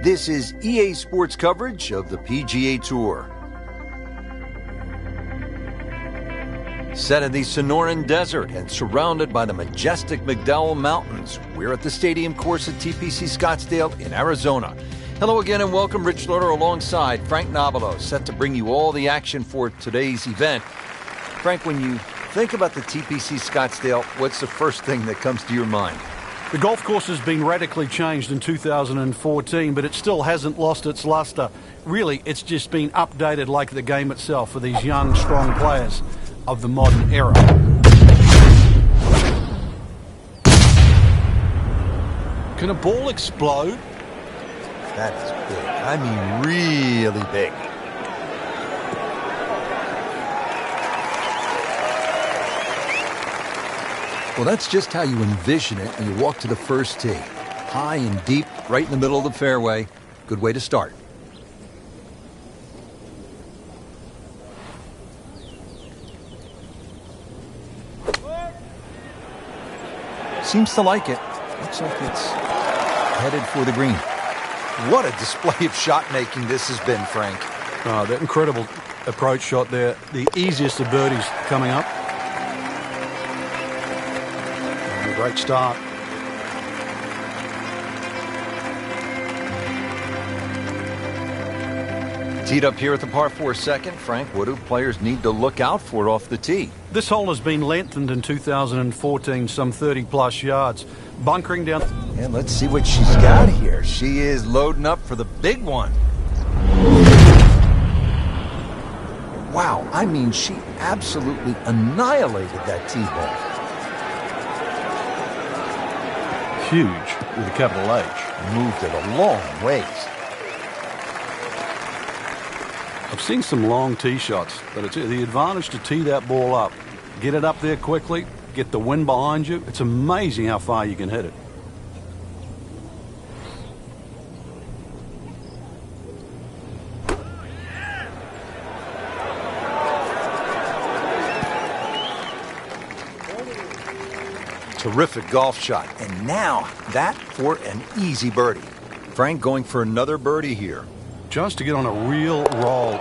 This is EA Sports coverage of the PGA Tour. Set in the Sonoran Desert and surrounded by the majestic McDowell Mountains, we're at the stadium course at TPC Scottsdale in Arizona. Hello again and welcome. Rich Loader alongside Frank Nobilo, set to bring you all the action for today's event. Frank, when you think about the TPC Scottsdale, what's the first thing that comes to your mind? The golf course has been radically changed in 2014, but it still hasn't lost its luster. Really, it's just been updated like the game itself for these young, strong players of the modern era. Can a ball explode? That is big. I mean, really big. Well, that's just how you envision it when you walk to the first tee. High and deep, right in the middle of the fairway. Good way to start. Seems to like it. Looks like it's headed for the green. What a display of shot making this has been, Frank. Oh, that incredible approach shot there. The easiest of birdies coming up. And a great start. Teed up here at the par 4 second. Frank, what do players need to look out for off the tee? This hole has been lengthened in 2014, some 30-plus yards. Bunkering down. And let's see what she's got here. She is loading up for the big one. Wow, I mean, she absolutely annihilated that tee ball. Huge, with a capital H. Moved it a long ways. I've seen some long tee shots, but it's the advantage to tee that ball up. Get it up there quickly, get the wind behind you. It's amazing how far you can hit it. Terrific golf shot. And now that for an easy birdie. Frank going for another birdie here. Just to get on a real roll.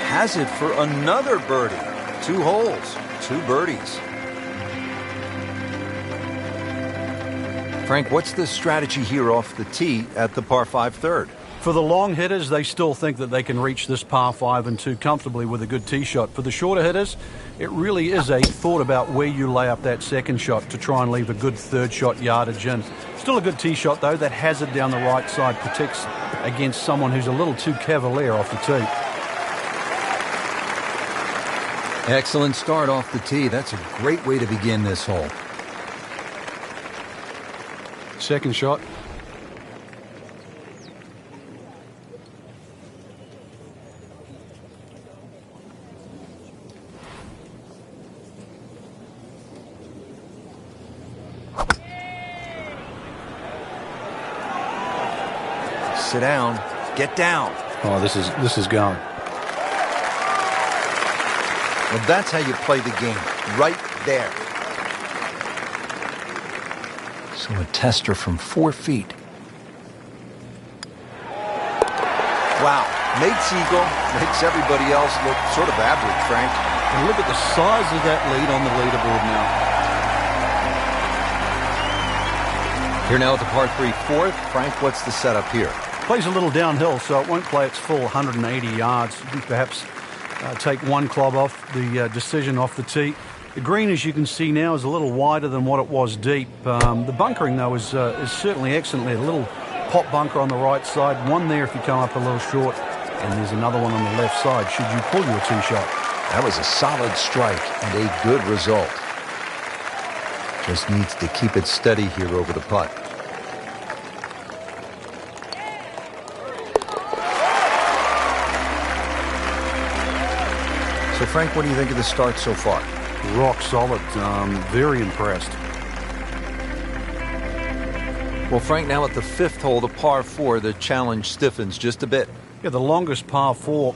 Has it for another birdie. 2 holes, 2 birdies. Frank, what's the strategy here off the tee at the par 5 third? For the long hitters, they still think that they can reach this par 5 and 2 comfortably with a good tee shot. For the shorter hitters, it really is a thought about where you lay up that second shot to try and leave a good third shot yardage in. Still a good tee shot, though. That hazard down the right side protects against someone who's a little too cavalier off the tee. Excellent start off the tee. That's a great way to begin this hole. Second shot. Sit down. Get down. Oh, this is going. Well, that's how you play the game. Right there. So a tester from 4 feet. Wow. Nate Siegel makes everybody else look sort of average, Frank. And look at the size of that lead on the leaderboard now. Here now at the par 3 fourth. Frank, what's the setup here? Plays a little downhill, so it won't play its full 180 yards. Perhaps take one club off the decision off the tee. The green, as you can see now, is a little wider than what it was deep. The bunkering, though, is certainly excellent there. A little pop bunker on the right side. One there if you come up a little short. And there's another one on the left side should you pull your tee shot. That was a solid strike and a good result. Just needs to keep it steady here over the putt. So, Frank, what do you think of the start so far? Rock solid. Very impressed. Well, Frank, now at the 5th hole, the par 4, the challenge stiffens just a bit. Yeah, the longest par 4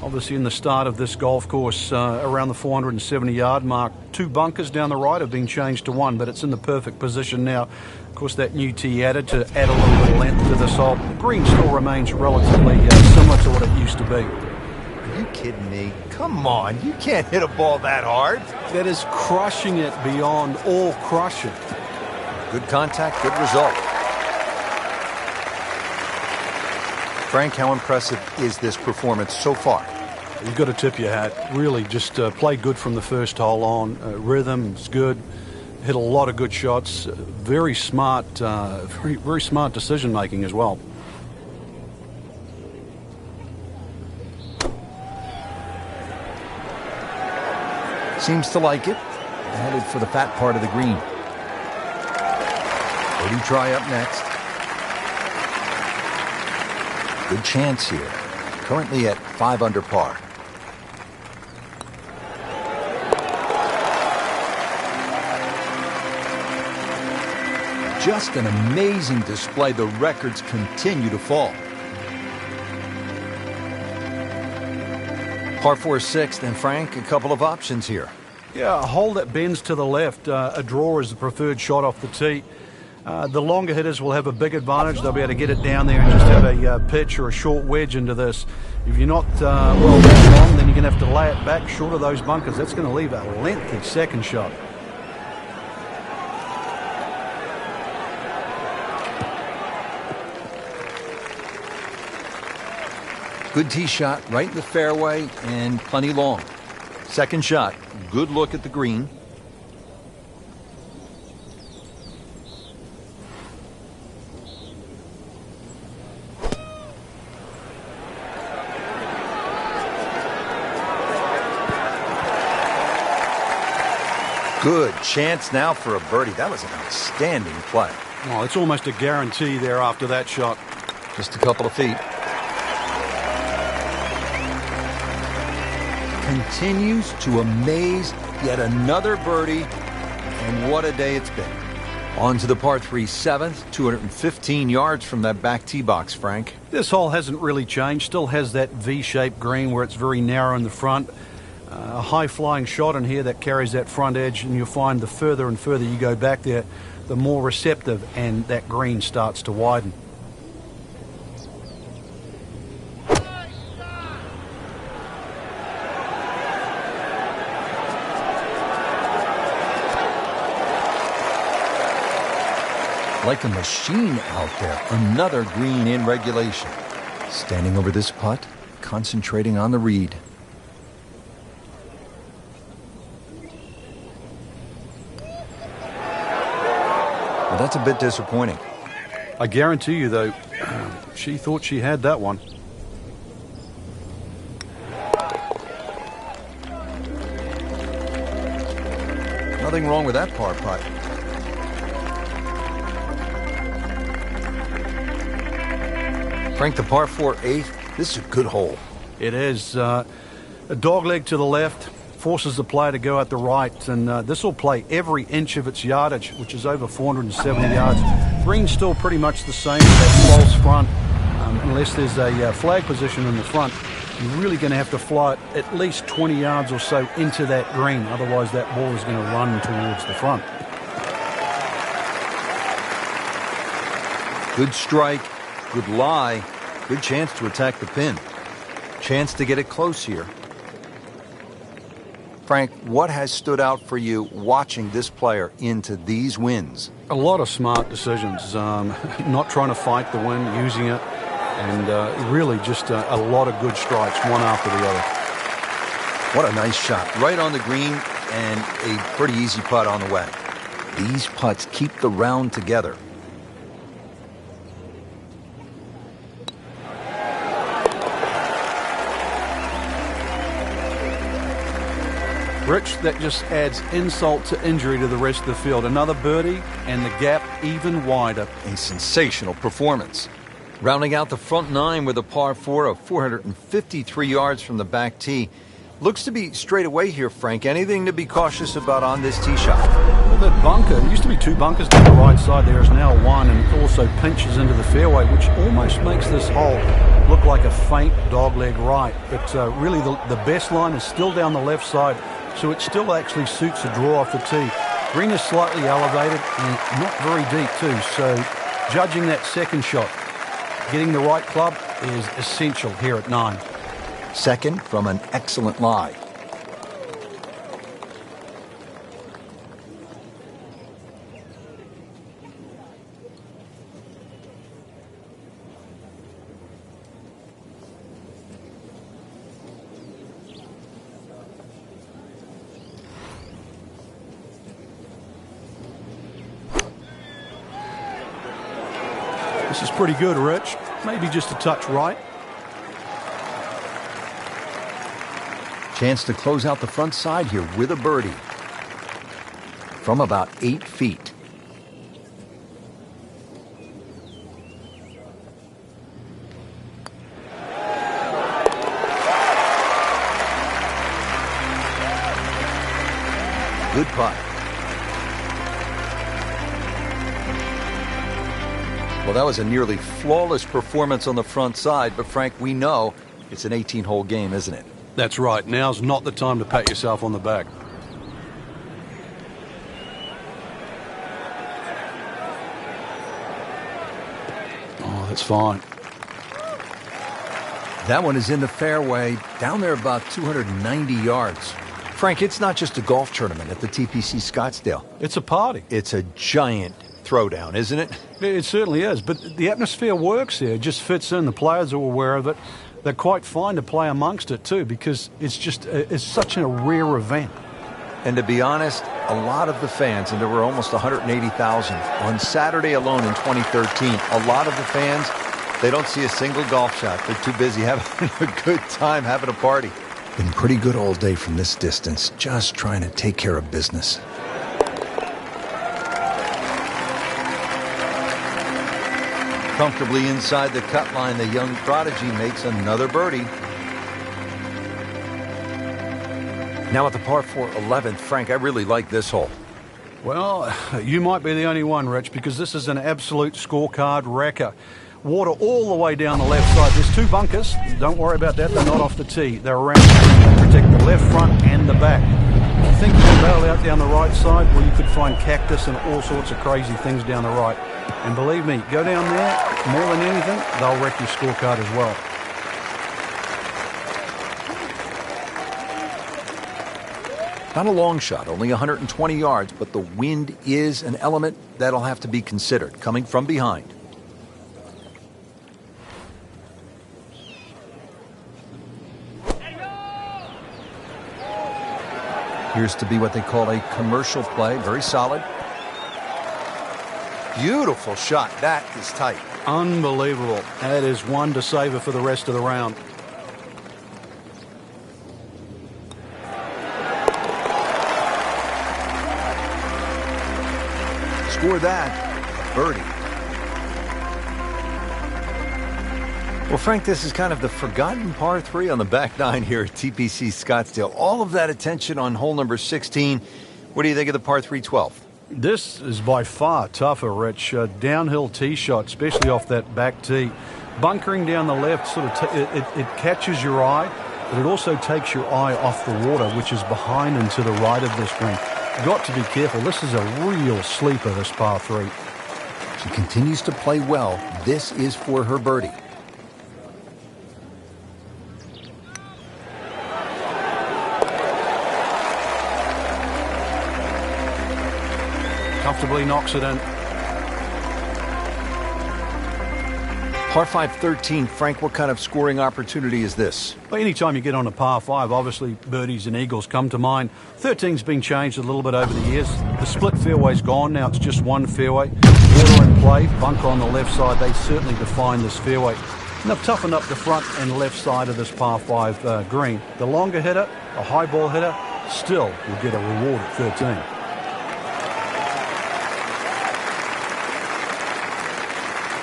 Obviously, in the start of this golf course, around the 470-yard mark, 2 bunkers down the right have been changed to 1, but it's in the perfect position now. Of course, that new tee added to add a little bit of length to this hole. The green still remains relatively similar to what it used to be. Are you kidding me? Come on, you can't hit a ball that hard. That is crushing it beyond all crushing. Good contact, good result. Frank, how impressive is this performance so far? You've got to tip your hat. Really just played good from the first hole on. Rhythm's good. Hit a lot of good shots. Very smart, very smart decision making as well. Seems to like it. Headed for the fat part of the green. Birdie try up next. Good chance here. Currently at 5 under par. Just an amazing display. The records continue to fall. Par 4 6th, and Frank, a couple of options here. Yeah, a hole that bends to the left. A draw is the preferred shot off the tee. The longer hitters will have a big advantage. They'll be able to get it down there and just have a pitch or a short wedge into this. If you're not well that long, then you're going to have to lay it back short of those bunkers. That's going to leave a lengthy second shot. Good tee shot right in the fairway and plenty long. Second shot, good look at the green. Good chance now for a birdie. That was an outstanding play. Oh, it's almost a guarantee there after that shot. Just a couple of feet. Continues to amaze. Yet another birdie. And what a day it's been. On to the par 3 7th, 215 yards from that back tee box, Frank. This hole hasn't really changed. Still has that V-shaped green where it's very narrow in the front. A high-flying shot in here that carries that front edge, and you'll find the further and further you go back there, the more receptive and that green starts to widen. Like a machine out there. Another green in regulation. Standing over this putt, concentrating on the read. Well, that's a bit disappointing. I guarantee you, though, she thought she had that one. Nothing wrong with that par putt. Frank, the par 4 8th, this is a good hole. It is. A dog leg to the left forces the player to go out the right, and this will play every inch of its yardage, which is over 470 yards. Green's still pretty much the same with that false front, unless there's a flag position in the front. You're really going to have to fly it at least 20 yards or so into that green, otherwise that ball is going to run towards the front. Good strike, good lie, good chance to attack the pin. Chance to get it close here. Frank, what has stood out for you watching this player into these wins? A lot of smart decisions, not trying to fight the wind, using it, and really just a lot of good strikes, one after the other. What a nice shot, right on the green, and a pretty easy putt on the way. These putts keep the round together. Rich, that just adds insult to injury to the rest of the field. Another birdie, and the gap even wider. A sensational performance. Rounding out the front 9 with a par 4 of 453 yards from the back tee. Looks to be straight away here, Frank. Anything to be cautious about on this tee shot? that bunker. There used to be two bunkers down the right side. There is now one, and it also pinches into the fairway, which almost makes this hole look like a faint dogleg right. But really the best line is still down the left side, so it still actually suits a draw off the tee. Green is slightly elevated and not very deep too, so judging that second shot, getting the right club is essential here at 9. Second from an excellent lie. This is pretty good, Rich. Maybe just a touch right. Chance to close out the front side here with a birdie from about 8 feet. Good putt. Well, that was a nearly flawless performance on the front side, but Frank, we know it's an 18-hole game, isn't it? That's right. Now's not the time to pat yourself on the back. Oh, that's fine. That one is in the fairway, down there about 290 yards. Frank, it's not just a golf tournament at the TPC Scottsdale. It's a party. It's a giant throwdown, isn't it? It certainly is, but the atmosphere works there. It just fits in. The players are aware of it. They're quite fine to play amongst it too, because it's such a rare event. And to be honest, a lot of the fans, and there were almost 180,000 on Saturday alone in 2013, a lot of the fans, they don't see a single golf shot. They're too busy having a good time, having a party. Been pretty good all day from this distance, just trying to take care of business. Comfortably inside the cut line, the young prodigy makes another birdie. Now at the par 4 11th, Frank, I really like this hole. Well, you might be the only one, Rich, because this is an absolute scorecard wrecker. Water all the way down the left side. There's two bunkers. Don't worry about that. They're not off the tee. They're around to protect the left front and the back. You think you can bail out down the right side? Well, you could find cactus and all sorts of crazy things down the right. And believe me, go down there, more than anything, they'll wreck your scorecard as well. Not a long shot, only 120 yards, but the wind is an element that'll have to be considered, coming from behind. Appears to be what they call a commercial play, very solid. Beautiful shot. That is tight. Unbelievable. That is one to savor for the rest of the round. Score that. Birdie. Well, Frank, this is kind of the forgotten par 3 on the back 9 here at TPC Scottsdale. All of that attention on hole number 16. What do you think of the par 3 12? This is by far tougher, Rich. Downhill tee shot, especially off that back tee. Bunkering down the left, sort of it catches your eye, but it also takes your eye off the water, which is behind and to the right of this green. Got to be careful. This is a real sleeper, this par 3. She continues to play well. This is for her birdie. Comfortably knocks it in. Par 5 13, Frank, what kind of scoring opportunity is this? Well, anytime you get on a par 5, obviously birdies and eagles come to mind. 13's been changed a little bit over the years. The split fairway's gone. Now it's just one fairway. Water in play, bunker on the left side. They certainly define this fairway. And they've toughened up the front and left side of this par 5 green. The longer hitter, a high ball hitter, still will get a reward at 13.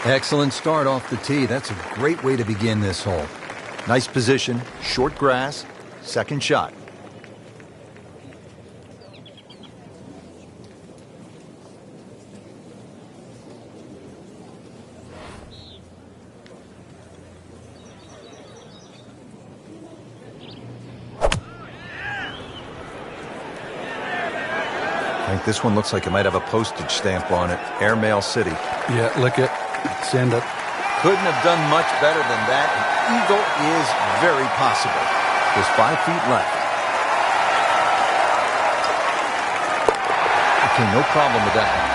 Excellent start off the tee. That's a great way to begin this hole. Nice position, short grass, second shot. I think this one looks like it might have a postage stamp on it. Airmail City. Yeah, lick it, send it. Couldn't have done much better than that. An eagle is very possible. There's 5 feet left. Okay, no problem with that one.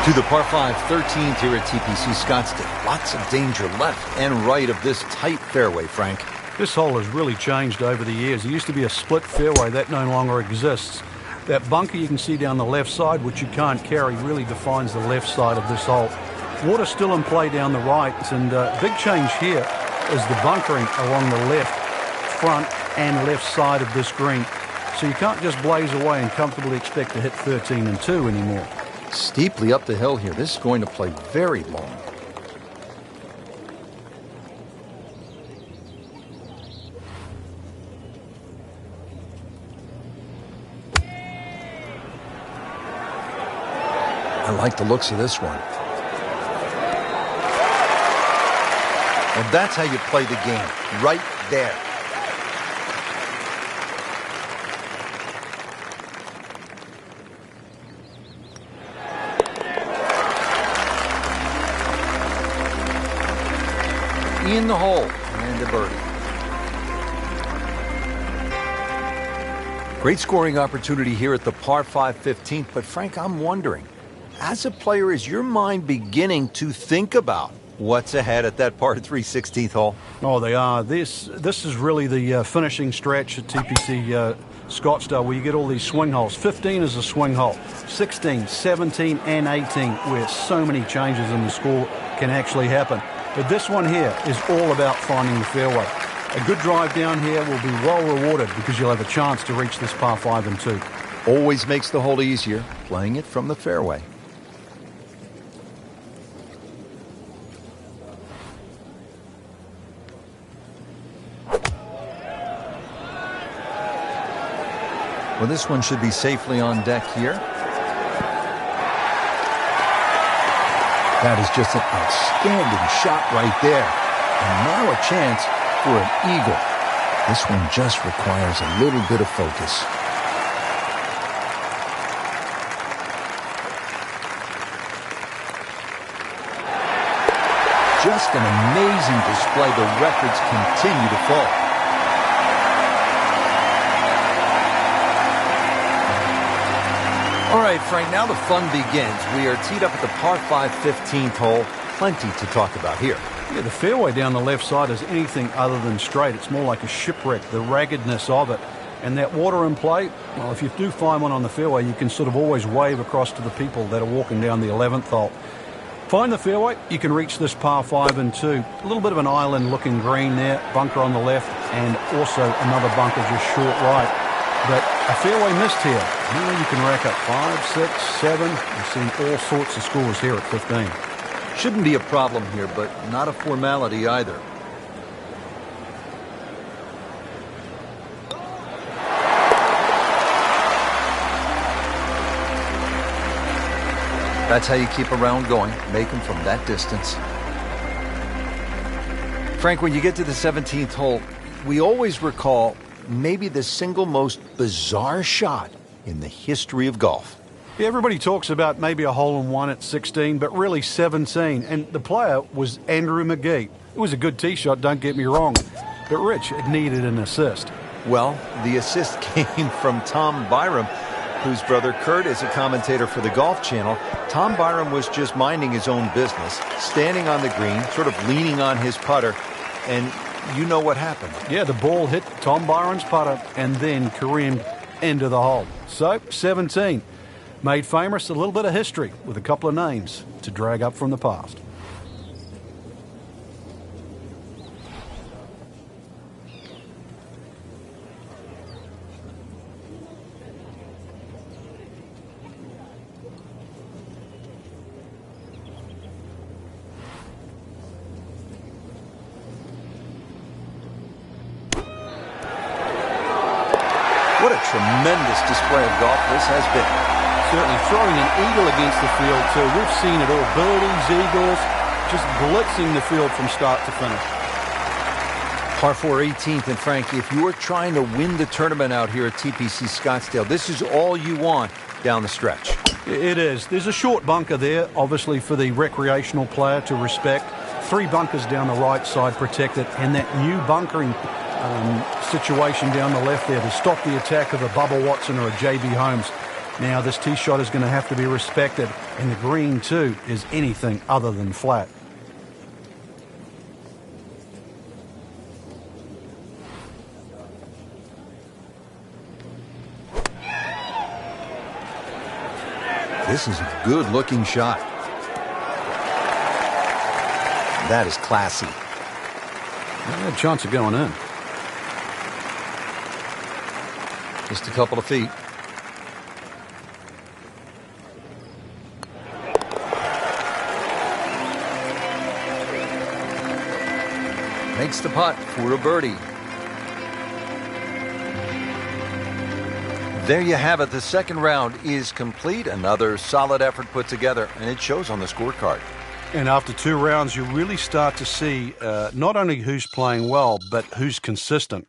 To the par 5 13th here at TPC Scottsdale. Lots of danger left and right of this tight fairway, Frank. This hole has really changed over the years. There used to be a split fairway. That no longer exists. That bunker you can see down the left side, which you can't carry, really defines the left side of this hole. Water still in play down the right, and big change here is the bunkering along the left, front and left side of this green. So you can't just blaze away and comfortably expect to hit 13 and 2 anymore. Steeply up the hill here. This is going to play very long. I like the looks of this one. Well, that's how you play the game. Right there. In the hole and a birdie. Great scoring opportunity here at the par 5 15th, but Frank, I'm wondering, as a player, is your mind beginning to think about what's ahead at that par 3 16th hole? Oh, they are. This is really the finishing stretch at TPC Scottsdale, where you get all these swing holes. 15 is a swing hole. 16, 17, and 18, where so many changes in the score can actually happen. But this one here is all about finding the fairway. A good drive down here will be well rewarded because you'll have a chance to reach this par 5 and 2. Always makes the hole easier, playing it from the fairway. Well, this one should be safely on deck here. That is just an outstanding shot right there. And now a chance for an eagle. This one just requires a little bit of focus. Just an amazing display. The records continue to fall. All right, Frank, now the fun begins. We are teed up at the par 5 15th hole. Plenty to talk about here. Yeah, the fairway down the left side is anything other than straight. It's more like a shipwreck, the raggedness of it. And that water in play, well, if you do find one on the fairway, you can sort of always wave across to the people that are walking down the 11th hole. Find the fairway, you can reach this par 5 and 2. A little bit of an island-looking green there, bunker on the left, and also another bunker just short right. But a fairway missed here. Now you can rack up 5, 6, 7. You've seen all sorts of scores here at 15. Shouldn't be a problem here, but not a formality either. That's how you keep a round going, make them from that distance. Frank, when you get to the 17th hole, we always recall maybe the single most bizarre shot in the history of golf. Yeah, everybody talks about maybe a hole-in-one at 16, but really 17. And the player was Andrew McGee. It was a good tee shot, don't get me wrong. But Rich, it needed an assist. Well, the assist came from Tom Byram, whose brother Kurt is a commentator for the Golf Channel. Tom Byram was just minding his own business, standing on the green, sort of leaning on his putter, and you know what happened. Yeah, the ball hit Tom Byram's putter and then careened into the hole. So, 17. Made famous, a little bit of history with a couple of names to drag up from the past. What a tremendous display of golf this has been. Certainly throwing an eagle against the field too. We've seen it all. Birdies, eagles, just blitzing the field from start to finish. Par 4 18th, and Frank, if you're trying to win the tournament out here at TPC Scottsdale, this is all you want down the stretch. It is. There's a short bunker there, obviously for the recreational player to respect. 3 bunkers down the right side protected, and that new bunkering situation down the left there to stop the attack of a Bubba Watson or a JB Holmes. Now this tee shot is going to have to be respected, and the green too is anything other than flat. This is a good-looking shot. That is classy. I had a chance of going in. Just a couple of feet. Makes the putt for a birdie. There you have it. The second round is complete. Another solid effort put together, and it shows on the scorecard. And after 2 rounds, you really start to see not only who's playing well, but who's consistent.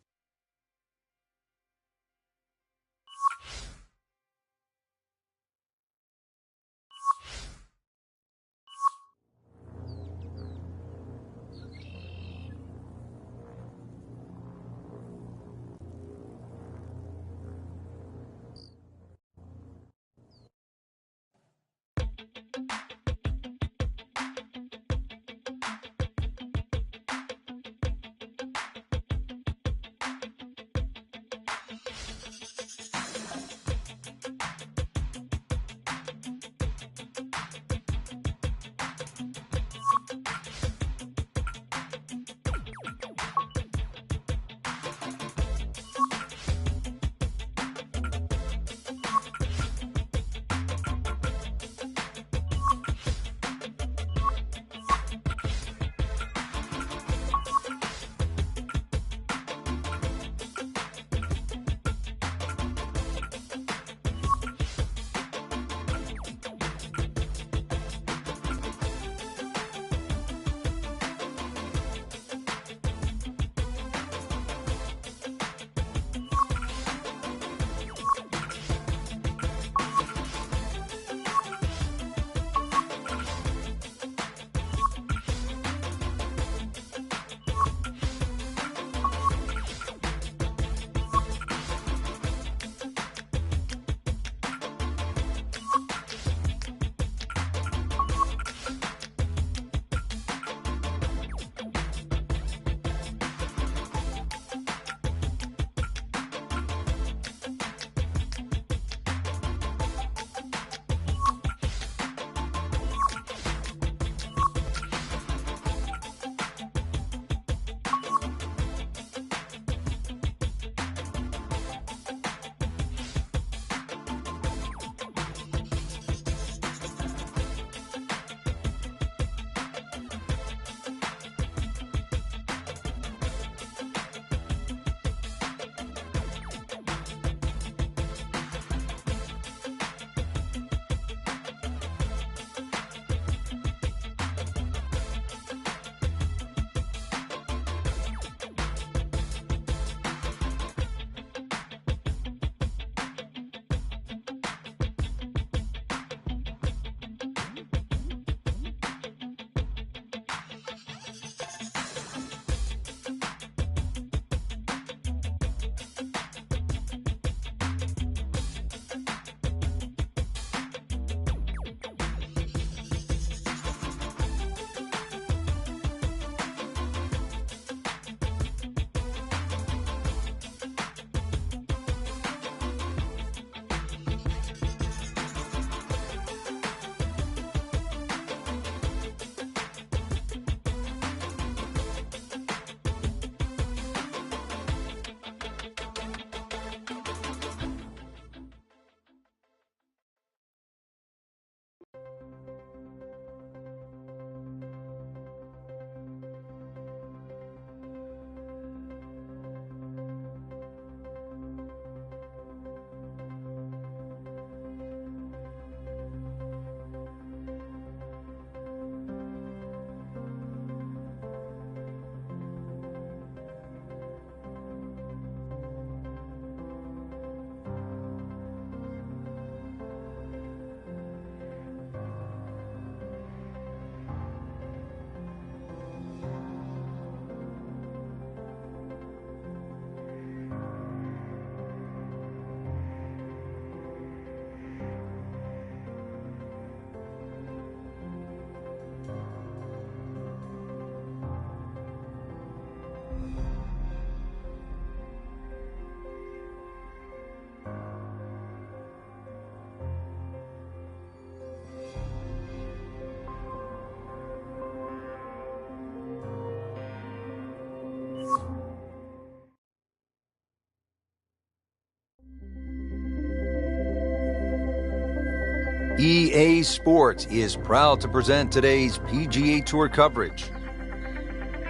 EA Sports is proud to present today's PGA Tour coverage.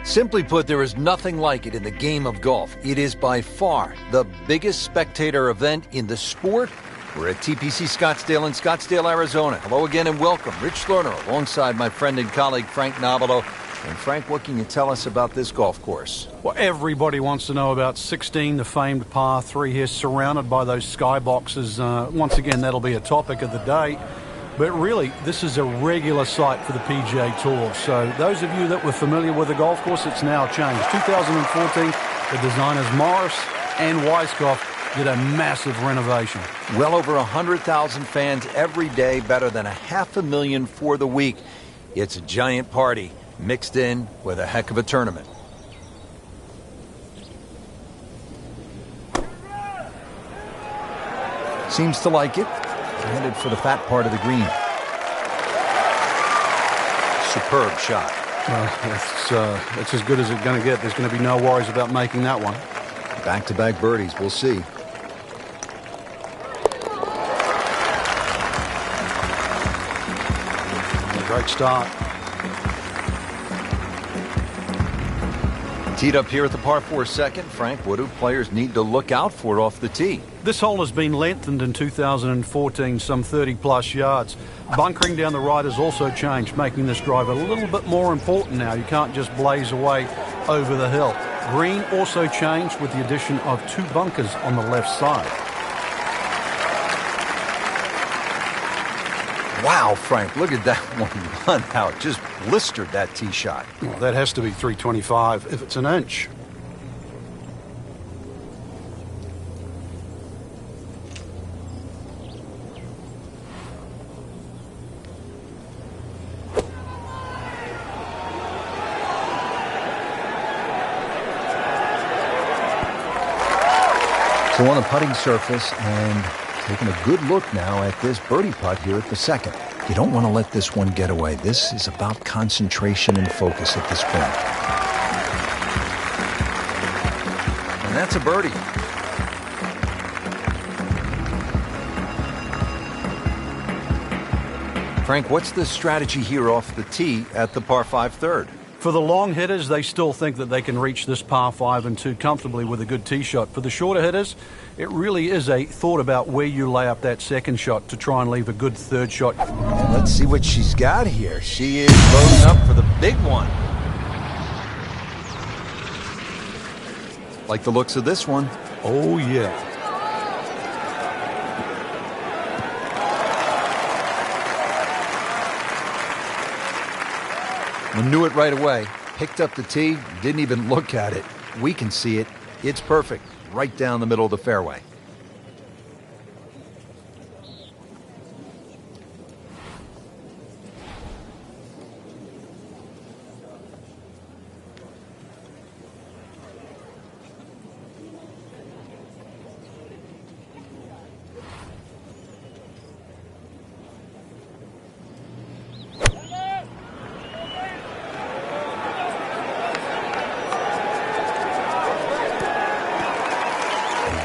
Simply put, there is nothing like it in the game of golf. It is by far the biggest spectator event in the sport. We're at TPC Scottsdale in Scottsdale, Arizona. Hello again and welcome. Rich Lerner alongside my friend and colleague Frank Nobilo. And Frank, what can you tell us about this golf course? Well, everybody wants to know about 16, the famed par 3 here, surrounded by those skyboxes. Once again, that'll be a topic of the day. But really, this is a regular sight for the PGA Tour. So those of you that were familiar with the golf course, it's now changed. 2014, the designers Morris and Weiskopf did a massive renovation. Well over 100,000 fans every day, better than 500,000 for the week. It's a giant party mixed in with a heck of a tournament. Seems to like it. Headed for the fat part of the green. Superb shot. It's as good as it's going to get. There's going to be no worries about making that one. Back-to-back birdies. We'll see. Great start. Teed up here at the par 4 second. Frank, what do players need to look out for off the tee? This hole has been lengthened in 2014, some 30-plus yards. Bunkering down the right has also changed, making this drive a little bit more important now. You can't just blaze away over the hill. Green also changed with the addition of 2 bunkers on the left side. Wow, Frank, look at that one run out. Just blistered that tee shot. Well, that has to be 325 if it's an inch. So on a putting surface and taking a good look now at this birdie putt here at the second. You don't want to let this one get away. This is about concentration and focus at this point. And that's a birdie. Frank, what's the strategy here off the tee at the par 5 third? For the long hitters, they still think that they can reach this par 5 and 2 comfortably with a good tee shot. For the shorter hitters, it really is a thought about where you lay up that second shot to try and leave a good third shot. And let's see what she's got here. She is loading up for the big one. Like the looks of this one. Oh, yeah. We knew it right away. Picked up the tee, didn't even look at it. We can see it. It's perfect. Right down the middle of the fairway.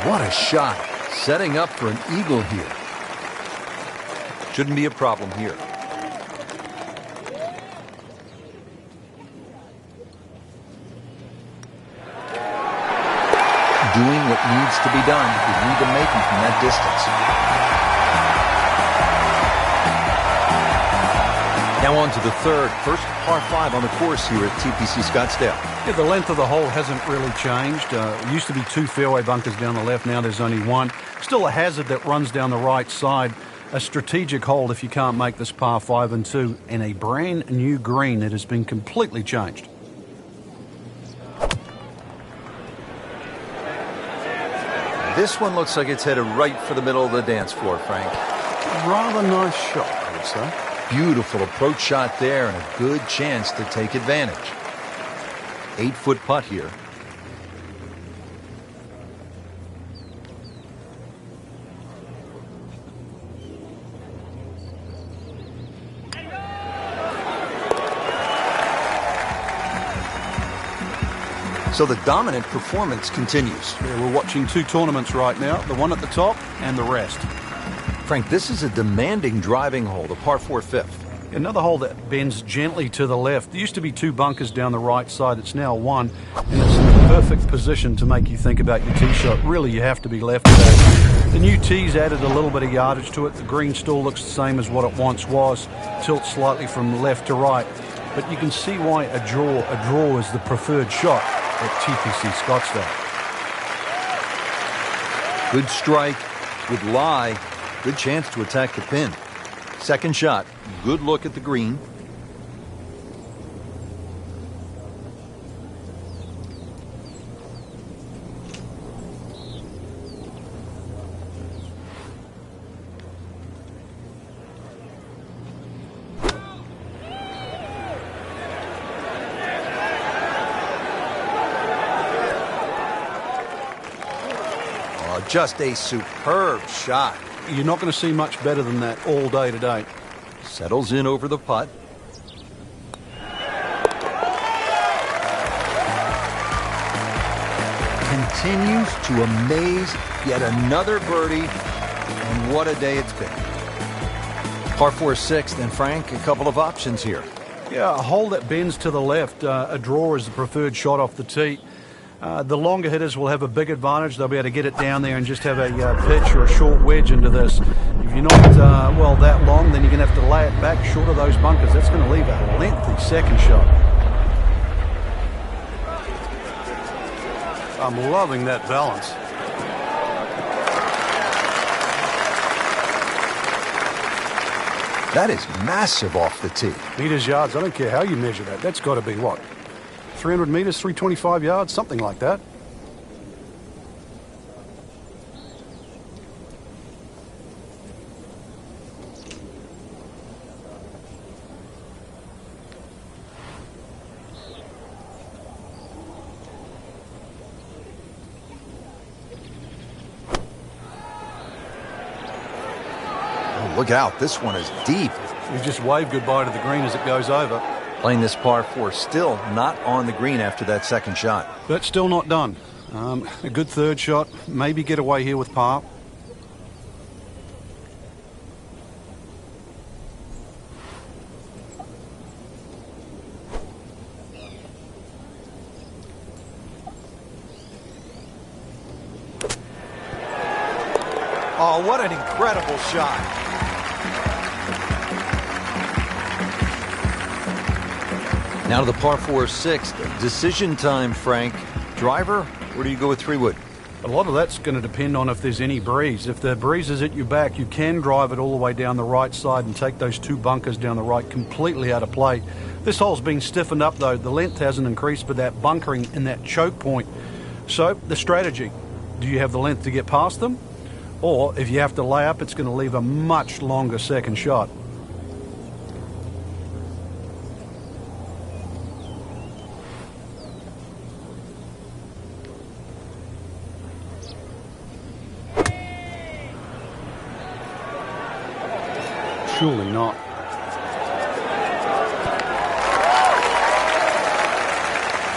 What a shot. Setting up for an eagle here. Shouldn't be a problem here. Doing what needs to be done. We need to make it from that distance. Now on to the third. First par 5 on the course here at TPC Scottsdale. Yeah, the length of the hole hasn't really changed. It used to be 2 fairway bunkers down the left. Now there's only 1. Still a hazard that runs down the right side. A strategic hold if you can't make this par 5 and 2. And a brand new green that has been completely changed. This one looks like it's headed right for the middle of the dance floor, Frank. Rather nice shot, I would say. Beautiful approach shot there and a good chance to take advantage. 8-foot putt here. So the dominant performance continues. Yeah, we're watching 2 tournaments right now, the one at the top and the rest. Frank, this is a demanding driving hole, the par 4 fifth. Another hole that bends gently to the left. There used to be two bunkers down the right side. It's now one, and it's in the perfect position to make you think about your tee shot. Really, you have to be left today. The new tee's added a little bit of yardage to it. The green still looks the same as what it once was. Tilts slightly from left to right. But you can see why a draw is the preferred shot at TPC Scottsdale. Good strike, good lie, good chance to attack the pin. Second shot, good look at the green. Oh, just a superb shot. You're not going to see much better than that all day today. Settles in over the putt. Continues to amaze. Yet another birdie. And what a day it's been. Par 4 sixth, and Frank, a couple of options here. Yeah, a hole that bends to the left. A draw is the preferred shot off the tee. The longer hitters will have a big advantage. They'll be able to get it down there and just have a pitch or a short wedge into this. If you're not, that long, then you're going to have to lay it back short of those bunkers. That's going to leave a lengthy second shot. I'm loving that balance. That is massive off the tee. Meters, yards, I don't care how you measure that. That's got to be what? 300 meters, 325 yards, something like that. Oh, look out, this one is deep. You just wave goodbye to the green as it goes over. Playing this par 4, still not on the green after that second shot. But still not done. A good third shot, maybe get away here with par. Oh, what an incredible shot. Now to the par 4 sixth. Decision time, Frank. Driver, or do you go with 3-wood? A lot of that's going to depend on if there's any breeze. If the breeze is at your back, you can drive it all the way down the right side and take those two bunkers down the right completely out of play. This hole's been stiffened up, though. The length hasn't increased, but that bunkering in that choke point. So, the strategy. Do you have the length to get past them? Or, if you have to lay up, it's going to leave a much longer second shot. Surely not.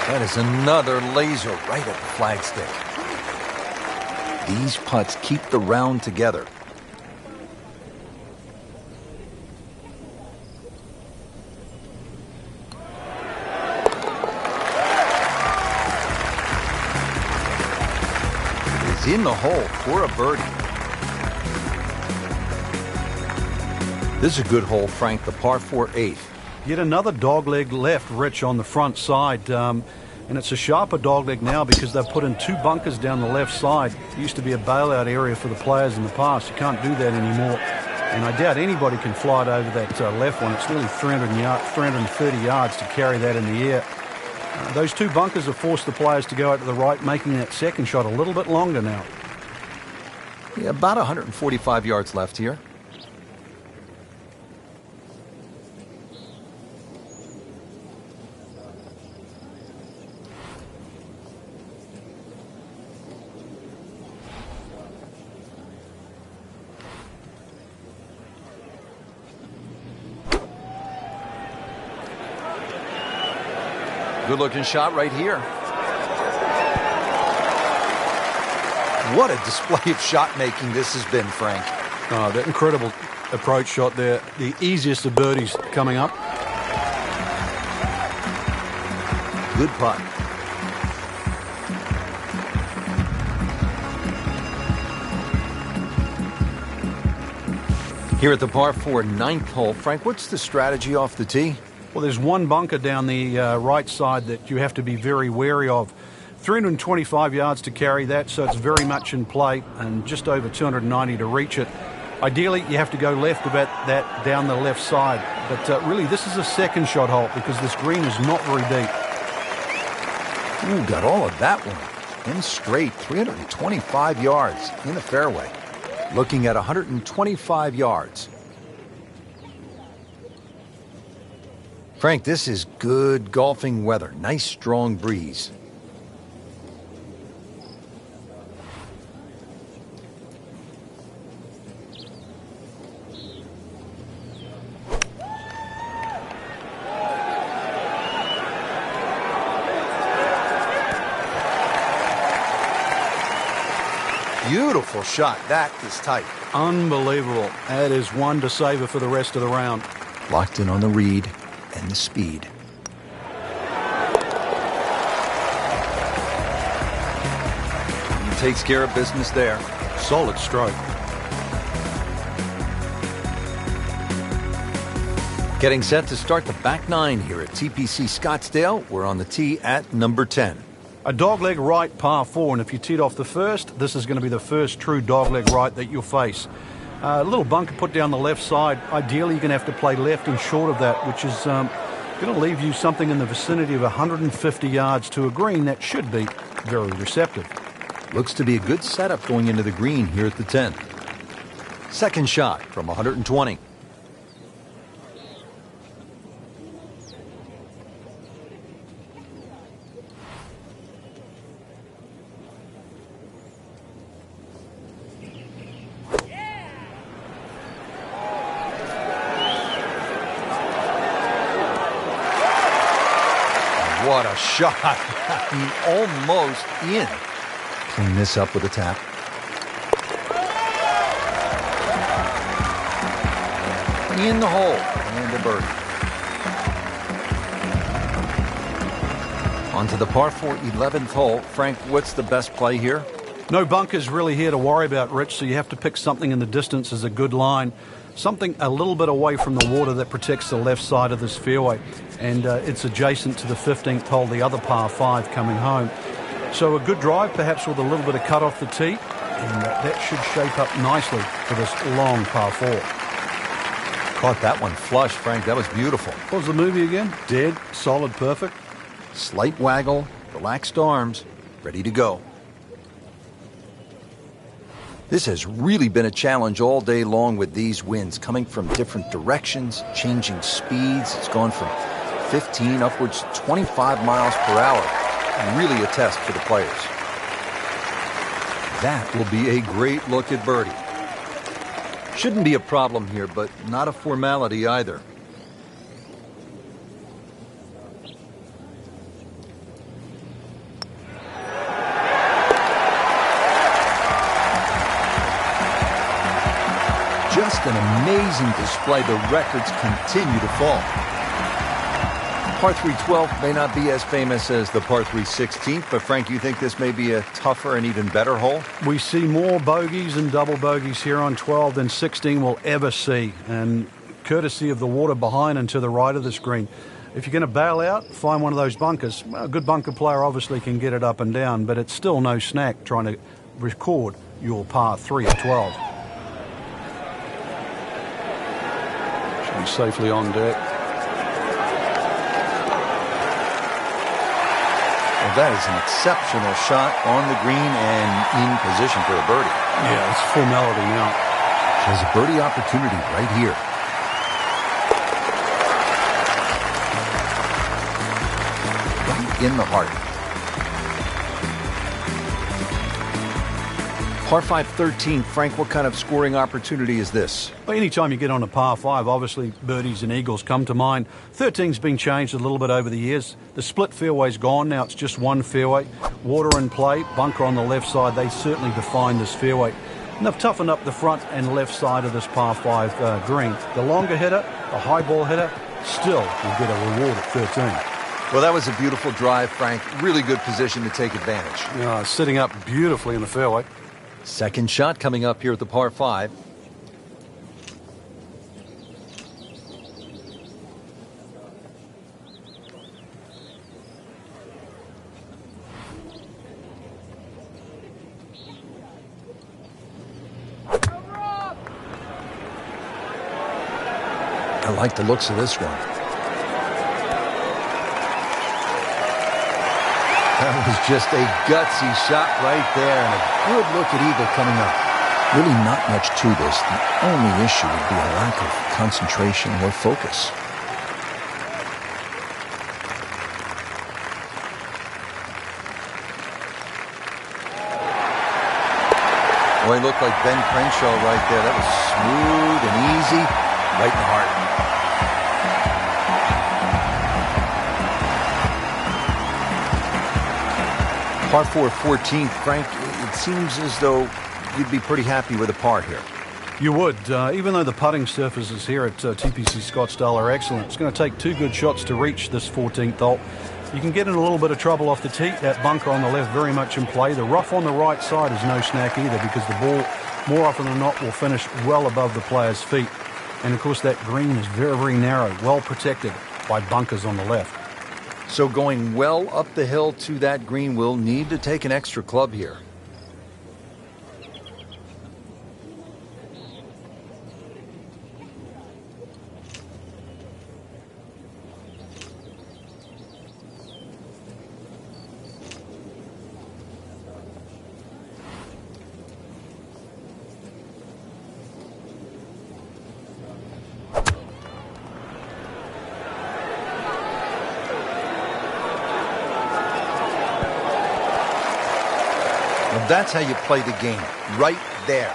That is another laser right at the flagstick. These putts keep the round together. It is in the hole for a birdie. This is a good hole, Frank, the par 4 eighth. Yet another dogleg left, Rich, on the front side. And it's a sharper dogleg now because they've put in two bunkers down the left side. It used to be a bailout area for the players in the past. You can't do that anymore. And I doubt anybody can fly it over that left one. It's nearly 330 yards to carry that in the air. Those two bunkers have forced the players to go out to the right, making that second shot a little bit longer now. Yeah, about 145 yards left here. Good-looking shot right here. What a display of shot making this has been, Frank. Oh, that incredible approach shot there. The easiest of birdies coming up. Good putt. Here at the par 4 ninth hole, Frank, what's the strategy off the tee? Well, there's one bunker down the right side that you have to be very wary of. 325 yards to carry that, so it's very much in play, and just over 290 to reach it. Ideally, you have to go left about that down the left side. But really, this is a second shot hole because this green is not very deep. Ooh, got all of that one. In straight, 325 yards in the fairway. Looking at 125 yards. Frank, this is good golfing weather. Nice strong breeze. Beautiful shot. That is tight. Unbelievable. That is one to savor for the rest of the round. Locked in on the read and the speed. He takes care of business there. Solid stroke. Getting set to start the back nine here at TPC Scottsdale. We're on the tee at number 10. A dogleg right par 4, and if you teed off the first, this is going to be the first true dogleg right that you'll face. A little bunker put down the left side. Ideally, you're going to have to play left and short of that, which is going to leave you something in the vicinity of 150 yards to a green that should be very receptive. Looks to be a good setup going into the green here at the 10. Second shot from 120. What a shot. I mean, almost in. Clean this up with a tap. In the hole. And a birdie. On to the par 4 11th hole. Frank, what's the best play here? No bunkers really here to worry about, Rich, so you have to pick something in the distance as a good line. Something a little bit away from the water that protects the left side of this fairway. And it's adjacent to the 15th hole, the other par 5 coming home. So a good drive, perhaps with a little bit of cut off the tee. And that should shape up nicely for this long par 4. Caught that one flush, Frank. That was beautiful. What was the movie again? Dead, solid, perfect. Slight waggle, relaxed arms, ready to go. This has really been a challenge all day long with these winds coming from different directions, changing speeds. It's gone from 15 upwards to 25 miles per hour. Really a test for the players. That will be a great look at birdie. Shouldn't be a problem here, but not a formality either. Just an amazing display. The records continue to fall. Par 3 12 may not be as famous as the par 3 16th, but Frank, you think this may be a tougher and even better hole? We see more bogeys and double bogeys here on 12 than 16 will ever see, and courtesy of the water behind and to the right of the screen. If you're going to bail out, find one of those bunkers. Well, a good bunker player obviously can get it up and down, but it's still no snack trying to record your par 3 at 12. Should be safely on deck. Well, that is an exceptional shot on the green and in position for a birdie. Yeah, it's formality now. Has a birdie opportunity right here. Right in the heart. Par 5 13, Frank, what kind of scoring opportunity is this? Well, anytime you get on a par 5, obviously birdies and eagles come to mind. 13's been changed a little bit over the years. The split fairway's gone, now it's just one fairway. Water in play, bunker on the left side, they certainly define this fairway. And they've toughened up the front and left side of this par 5 green. The longer hitter, the high ball hitter, still will get a reward at 13. Well, that was a beautiful drive, Frank. Really good position to take advantage. Sitting up beautifully in the fairway. Second shot coming up here at the par 5. I like the looks of this one. That was just a gutsy shot right there, and a good look at eagle coming up. Really not much to this. The only issue would be a lack of concentration or focus. Boy, he looked like Ben Crenshaw right there. That was smooth and easy, right in the heart. Par 4, 14th, Frank, it seems as though you'd be pretty happy with a par here. You would, even though the putting surfaces here at TPC Scottsdale are excellent. It's going to take 2 good shots to reach this 14th hole. You can get in a little bit of trouble off the tee. That bunker on the left very much in play. The rough on the right side is no snack either, because the ball, more often than not, will finish well above the player's feet. And, of course, that green is very, very narrow, well protected by bunkers on the left. So going well up the hill to that green, will need to take an extra club here. Well, that's how you play the game, right there.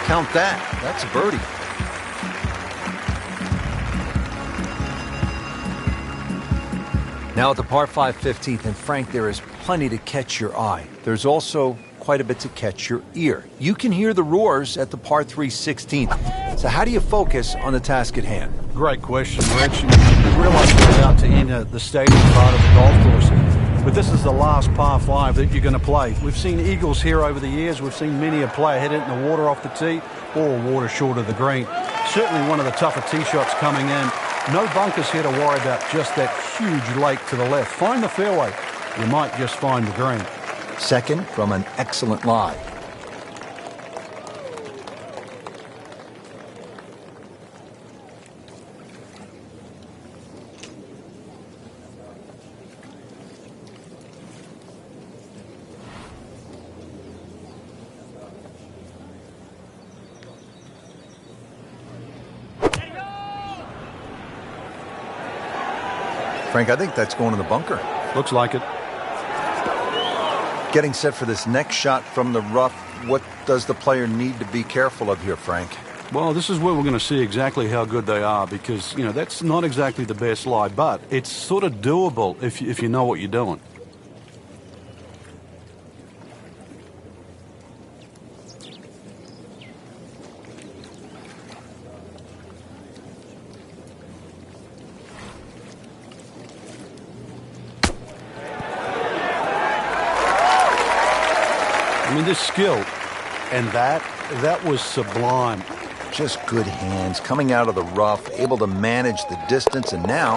Count that. That's a birdie. Now at the par 5 15th, and Frank, there is plenty to catch your eye. There's also quite a bit to catch your ear. You can hear the roars at the par 3 16th. So how do you focus on the task at hand? Great question, Rich. You realize you're about to enter the stadium part of the golf course, but this is the last par 5 that you're going to play. We've seen eagles here over the years. We've seen many a player hit it in the water off the tee or water short of the green. Certainly one of the tougher tee shots coming in. No bunkers here to worry about, just that huge lake to the left. Find the fairway. You might just find the green. Second from an excellent lie. Frank, I think that's going to the bunker. Looks like it. Getting set for this next shot from the rough. What does the player need to be careful of here, Frank? Well, this is where we're going to see exactly how good they are, because, you know, that's not exactly the best lie, but it's sort of doable if you know what you're doing. I mean, this skill, and that was sublime. Just good hands, coming out of the rough, able to manage the distance, and now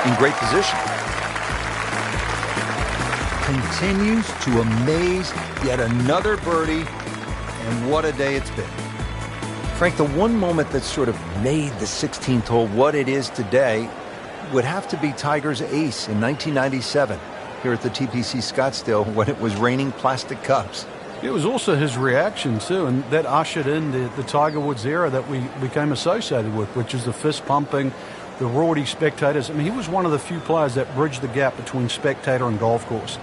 in great position. Continues to amaze. Yet another birdie, and what a day it's been. Frank, the one moment that sort of made the 16th hole what it is today would have to be Tiger's ace in 1997 here at the TPC Scottsdale when it was raining plastic cups. It was also his reaction, too, and that ushered in the Tiger Woods era that we became associated with, which is the fist-pumping, the rowdy spectators. I mean, he was one of the few players that bridged the gap between spectator and golf course.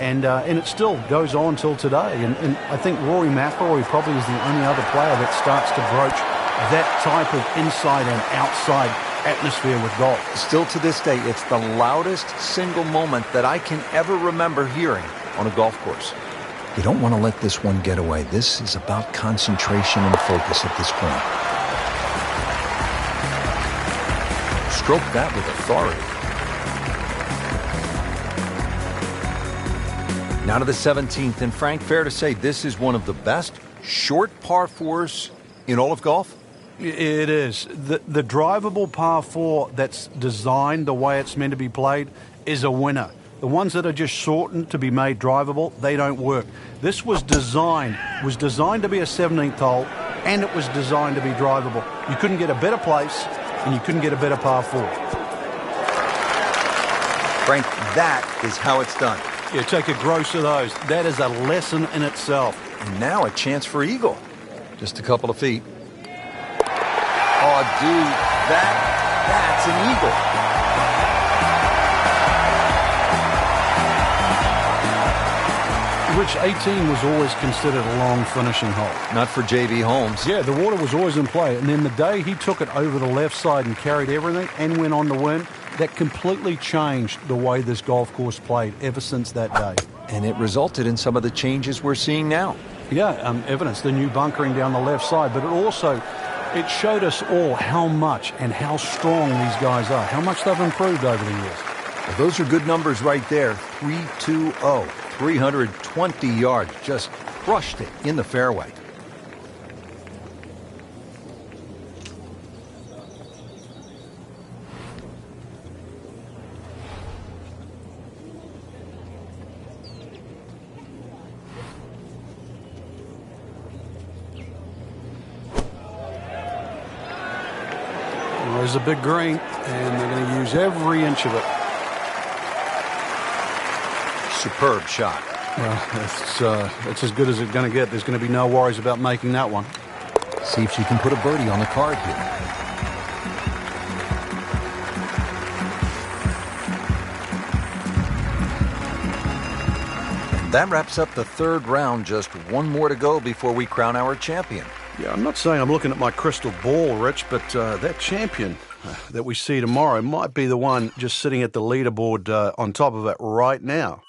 And it still goes on till today. And I think Rory McIlroy probably is the only other player that starts to broach that type of inside and outside atmosphere with golf. Still to this day, it's the loudest single moment that I can ever remember hearing on a golf course. You don't want to let this one get away. This is about concentration and focus at this point. Stroke that with authority. Now to the 17th, and Frank, fair to say this is one of the best short par fours in all of golf? It is. The drivable par 4 that's designed the way it's meant to be played is a winner. The ones that are just shortened to be made drivable, they don't work. This was designed to be a 17th hole, and it was designed to be drivable. You couldn't get a better place, and you couldn't get a better par 4. Frank, that is how it's done. Yeah, take a gross of those. That is a lesson in itself. And now a chance for eagle. Just a couple of feet. Oh, dude, that's an eagle. Which 18 was always considered a long finishing hole. Not for J.B. Holmes. Yeah, the water was always in play. And then the day he took it over the left side and carried everything and went on to win, that completely changed the way this golf course played ever since that day. And it resulted in some of the changes we're seeing now. Yeah, evidence, the new bunkering down the left side, but it showed us all how much and how strong these guys are, how much they've improved over the years. Well, those are good numbers right there. 320, 320 yards, just crushed it in the fairway. There's a big green, and they're going to use every inch of it. Superb shot. Well, it's as good as it's going to get. There's going to be no worries about making that one. See if she can put a birdie on the card here. That wraps up the third round. Just one more to go before we crown our champion. Yeah, I'm not saying I'm looking at my crystal ball, Rich, but that champion that we see tomorrow might be the one just sitting at the leaderboard on top of it right now.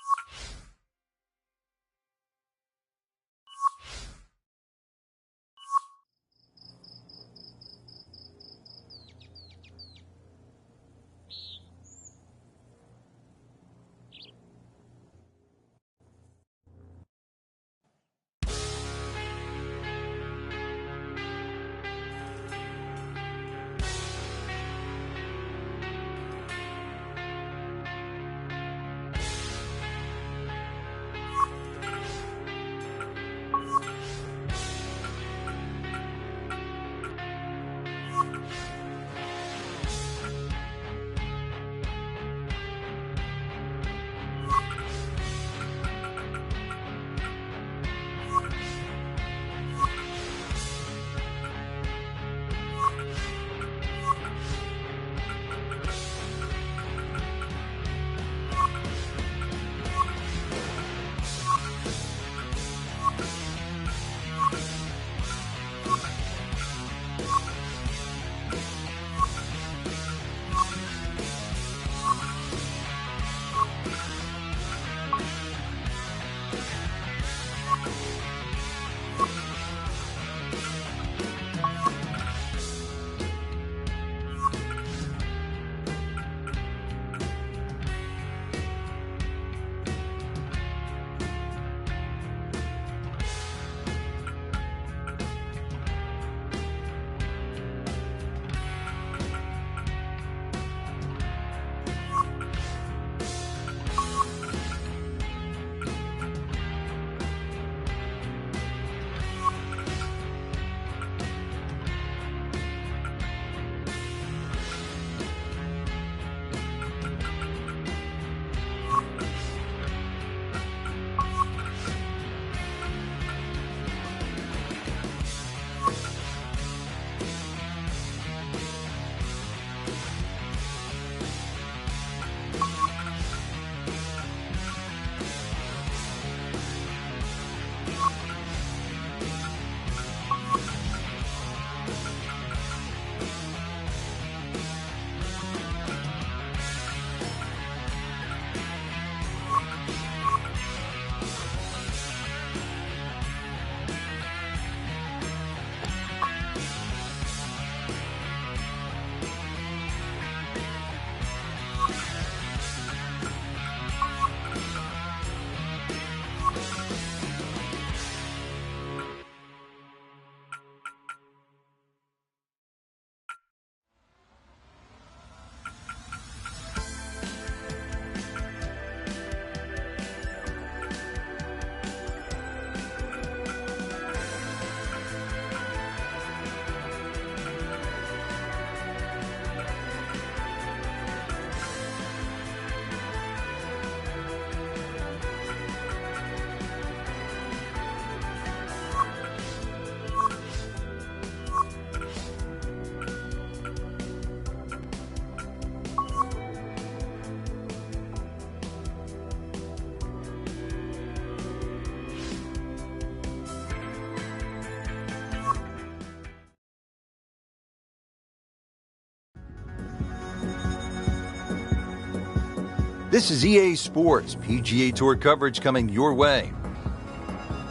This is EA Sports, PGA Tour coverage coming your way.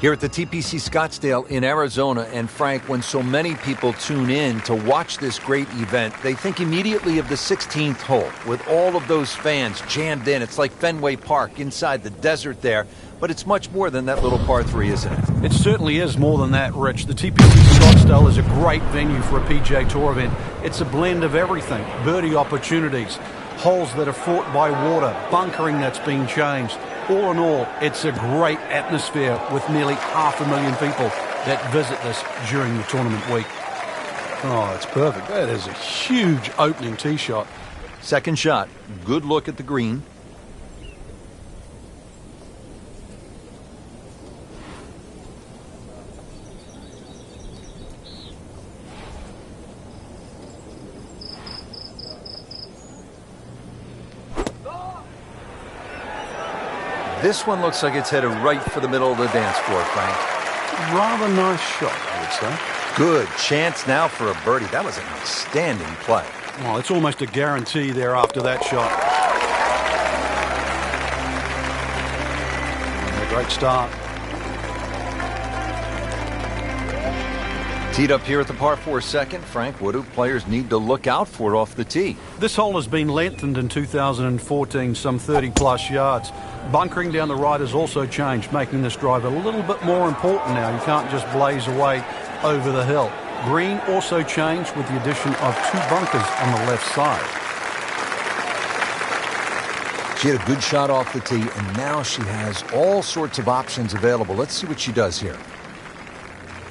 Here at the TPC Scottsdale in Arizona, and Frank, when so many people tune in to watch this great event, they think immediately of the 16th hole, with all of those fans jammed in. It's like Fenway Park inside the desert there, but it's much more than that little par 3, isn't it? It certainly is more than that, Rich. The TPC Scottsdale is a great venue for a PGA Tour event. It's a blend of everything: birdie opportunities, holes that are fought by water, bunkering that's been changed. All in all, it's a great atmosphere with nearly 500,000 people that visit this during the tournament week. Oh, it's perfect. That is a huge opening tee shot. Second shot, good look at the green. This one looks like it's headed right for the middle of the dance floor, Frank. Rather nice shot, I would say. Good chance now for a birdie. That was an outstanding play. Well, it's almost a guarantee there after that shot. And a great start. Teed up here at the par 4 second. Frank, what do players need to look out for off the tee? This hole has been lengthened in 2014, some 30-plus yards. Bunkering down the right has also changed, making this drive a little bit more important now. You can't just blaze away over the hill. Green also changed with the addition of 2 bunkers on the left side. She had a good shot off the tee, and now she has all sorts of options available. Let's see what she does here.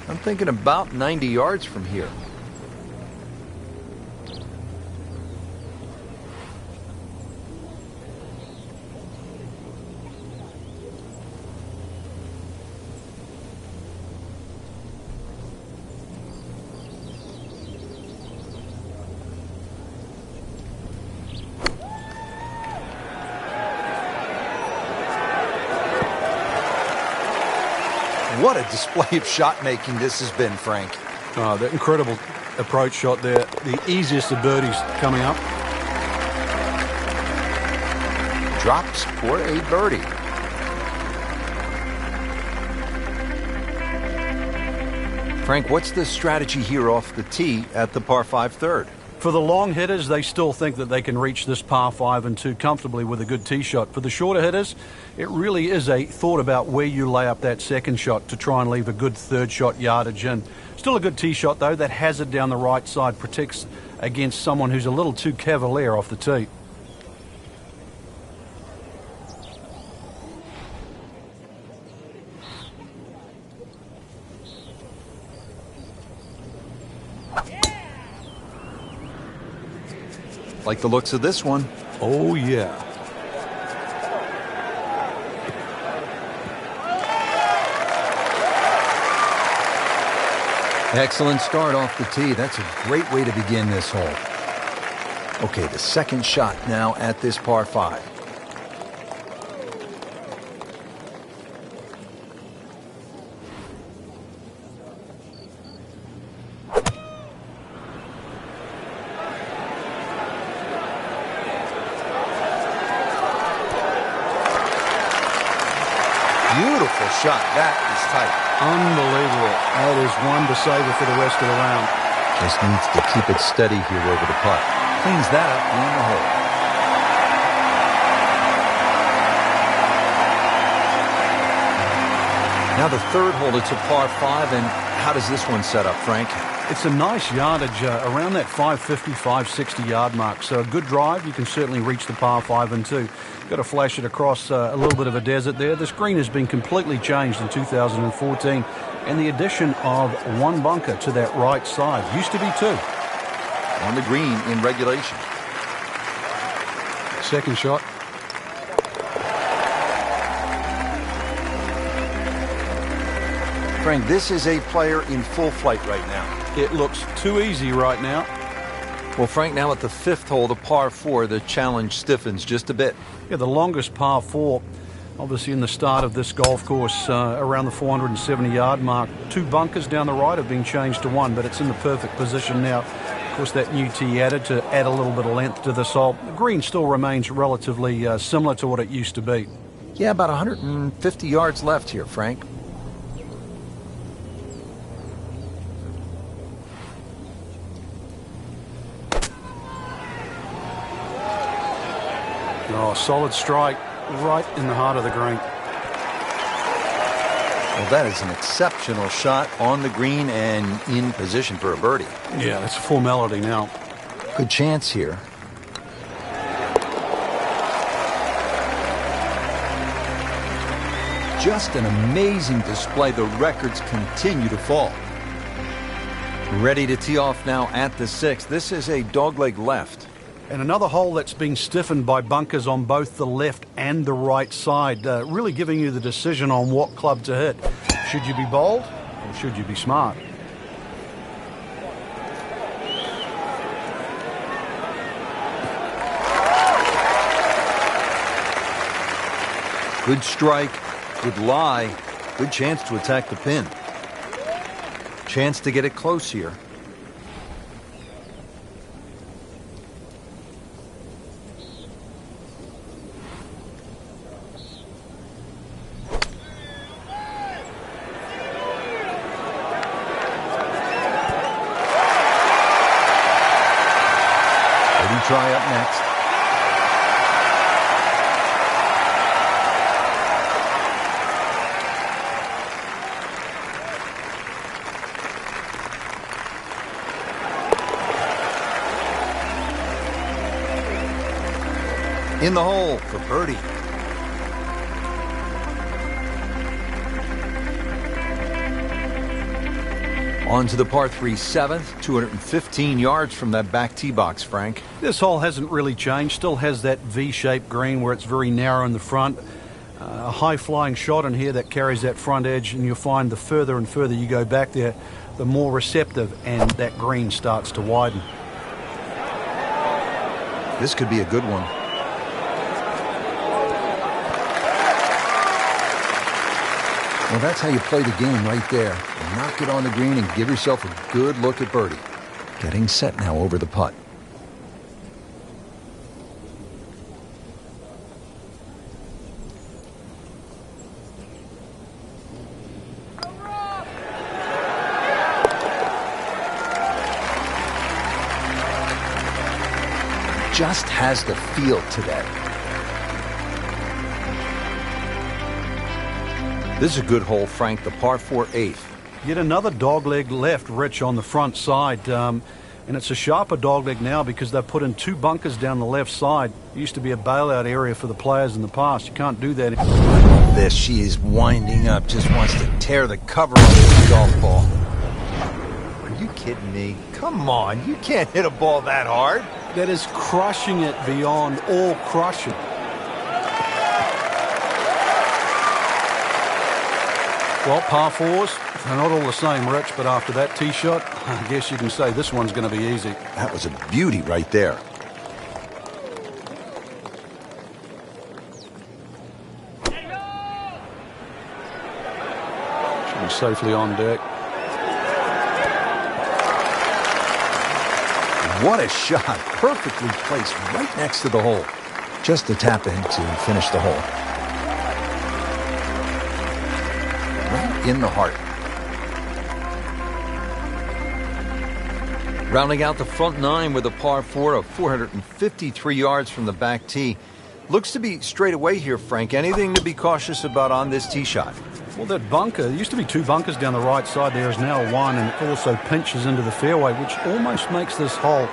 I'm thinking about 90 yards from here. What a display of shot making this has been, Frank. Oh, that incredible approach shot there. The easiest of birdies coming up. Drops for a birdie. Frank, what's the strategy here off the tee at the par 5 third? For the long hitters, they still think that they can reach this par 5 and 2 comfortably with a good tee shot. For the shorter hitters, it really is a thought about where you lay up that second shot to try and leave a good third shot yardage in. Still a good tee shot, though. That hazard down the right side protects against someone who's a little too cavalier off the tee. Like the looks of this one. Oh, yeah. Excellent start off the tee. That's a great way to begin this hole. Okay, the second shot now at this par 5. Beautiful shot. That is tight. Unbelievable. That is one to savor for the rest of the round. Just needs to keep it steady here over the putt. Cleans that up in the hole. Now the third hole, it's a par 5, and how does this one set up, Frank? It's a nice yardage around that 550, 560 yard mark. So a good drive, you can certainly reach the par 5 and 2. Got to flash it across a little bit of a desert there. This green has been completely changed in 2014, and the addition of 1 bunker to that right side. Used to be 2. On the green in regulation. Second shot. Frank, this is a player in full flight right now. It looks too easy right now. Well, Frank, now at the 5th hole, the par 4, the challenge stiffens just a bit. Yeah, the longest par 4, obviously in the start of this golf course, around the 470 yard mark. 2 bunkers down the right have been changed to 1, but it's in the perfect position now. course, that new tee added to add a little bit of length to this hole. The green still remains relatively similar to what it used to be. Yeah, about 150 yards left here, Frank. Oh, solid strike right in the heart of the green. Well, that is an exceptional shot on the green and in position for a birdie. Yeah, that's a formality now. Good chance here. Just an amazing display. The records continue to fall. Ready to tee off now at the 6th. This is a dogleg left. And another hole that's been stiffened by bunkers on both the left and the right side, really giving you the decision on what club to hit. Should you be bold or should you be smart? Good strike, good lie, good chance to attack the pin. Chance to get it close here. Try up next. In the hole for birdie. On to the par 3 7th, 215 yards from that back tee box, Frank. This hole hasn't really changed. Still has that V-shaped green where it's very narrow in the front. A high-flying shot in here that carries that front edge, and you'll find the further and further you go back there, the more receptive, and that green starts to widen. This could be a good one. Well, that's how you play the game right there. Knock it on the green and give yourself a good look at birdie. Getting set now over the putt. Just has the feel today. This is a good hole, Frank, the par 4 8th. Yet another dogleg left, Rich, on the front side. And it's a sharper dogleg now because they've put in 2 bunkers down the left side. It used to be a bailout area for the players in the past. You can't do that anymore. This, she is winding up, just wants to tear the cover off this golf ball. Are you kidding me? Come on, you can't hit a ball that hard. That is crushing it beyond all crushing. Well, par 4s, they're not all the same, Rich, but after that tee shot, I guess you can say this one's going to be easy. That was a beauty right there. Should be safely on deck. What a shot. Perfectly placed right next to the hole. Just a tap in to finish the hole. Right in the heart. Rounding out the front 9 with a par 4 of 453 yards from the back tee. Looks to be straight away here, Frank. Anything to be cautious about on this tee shot? Well, that bunker, there used to be 2 bunkers down the right side. There is now 1, and it also pinches into the fairway, which almost makes this hole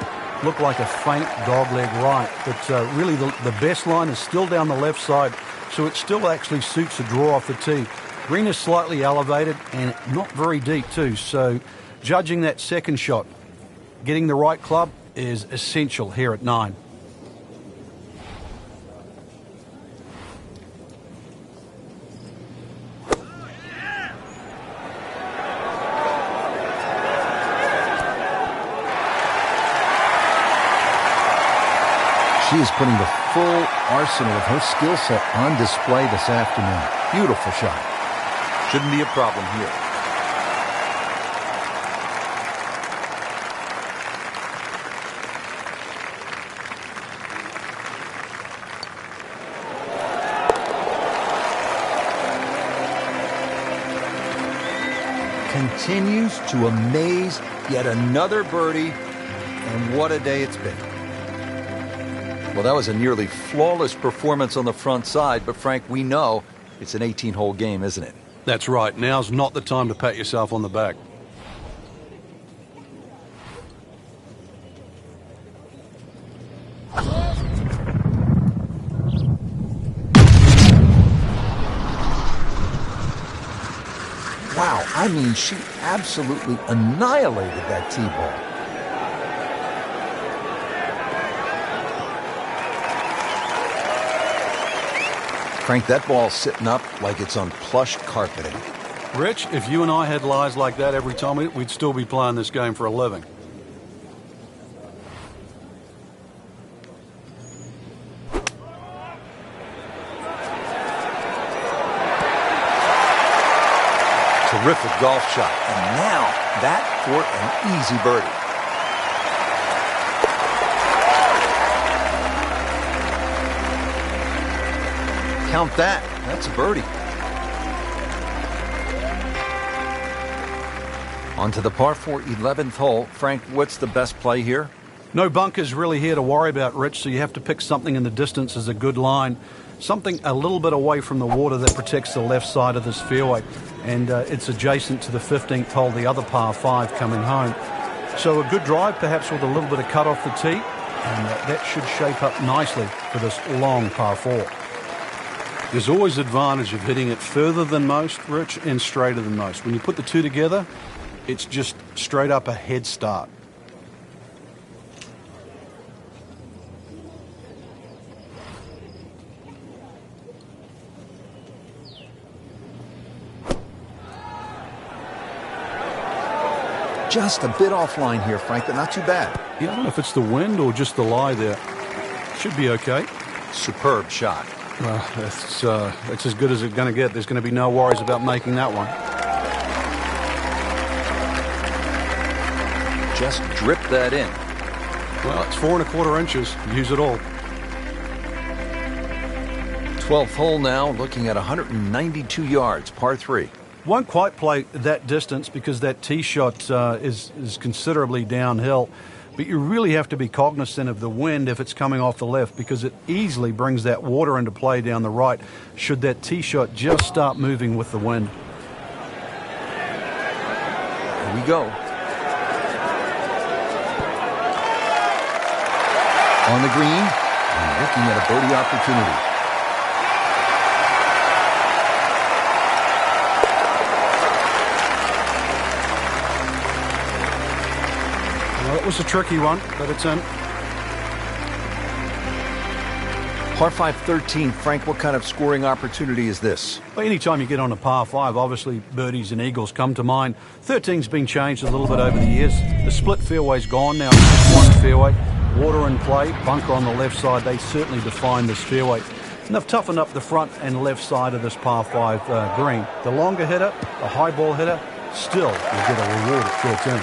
look like a faint dogleg right. But really, the best line is still down the left side, so it still actually suits a draw off the tee. Green is slightly elevated and not very deep, too. So judging that second shot, getting the right club is essential here at 9. She is putting the full arsenal of her skill set on display this afternoon. Beautiful shot. Shouldn't be a problem here. continues to amaze. Yet another birdie, and what a day it's been. Well, that was a nearly flawless performance on the front side, but Frank, we know it's an 18-hole game, isn't it? That's right. Now's not the time to pat yourself on the back. Wow, I mean, she absolutely annihilated that tee ball. Frank, that ball's sitting up like it's on plush carpeting. Rich, if you and I had lies like that every time, we'd still be playing this game for a living. Terrific golf shot. And now that for an easy birdie. Count that. That's a birdie. On to the par 4 11th hole. Frank, what's the best play here? No bunkers really here to worry about, Rich, so you have to pick something in the distance as a good line. Something a little bit away from the water that protects the left side of this fairway. And it's adjacent to the 15th hole, the other par 5 coming home. So a good drive, perhaps with a little bit of cut off the tee, and that should shape up nicely for this long par 4. There's always advantage of hitting it further than most, Rich, and straighter than most. When you put the two together, it's just straight up a head start. Just a bit offline here, Frank, but not too bad. Yeah, I don't know if it's the wind or just the lie there. Should be okay. Superb shot. Well, it's as good as it's going to get. There's going to be no worries about making that one. Just drip that in. Well, it's 4 1/4 inches. Use it all. 12th hole now, looking at 192 yards, par 3. Won't quite play that distance because that tee shot is considerably downhill. But you really have to be cognizant of the wind if it's coming off the left, because it easily brings that water into play down the right should that tee shot just start moving with the wind. Here we go. On the green, and looking at a birdie opportunity. Well, it was a tricky one, but it's in. Par 5 13, Frank, what kind of scoring opportunity is this? Well, anytime you get on a par 5, obviously birdies and eagles come to mind. 13's been changed a little bit over the years. The split fairway's gone now. It's one fairway. Water in play, bunker on the left side. They certainly define this fairway. And they've toughened up the front and left side of this par 5 green. The longer hitter, the high ball hitter, still will get a reward at short term.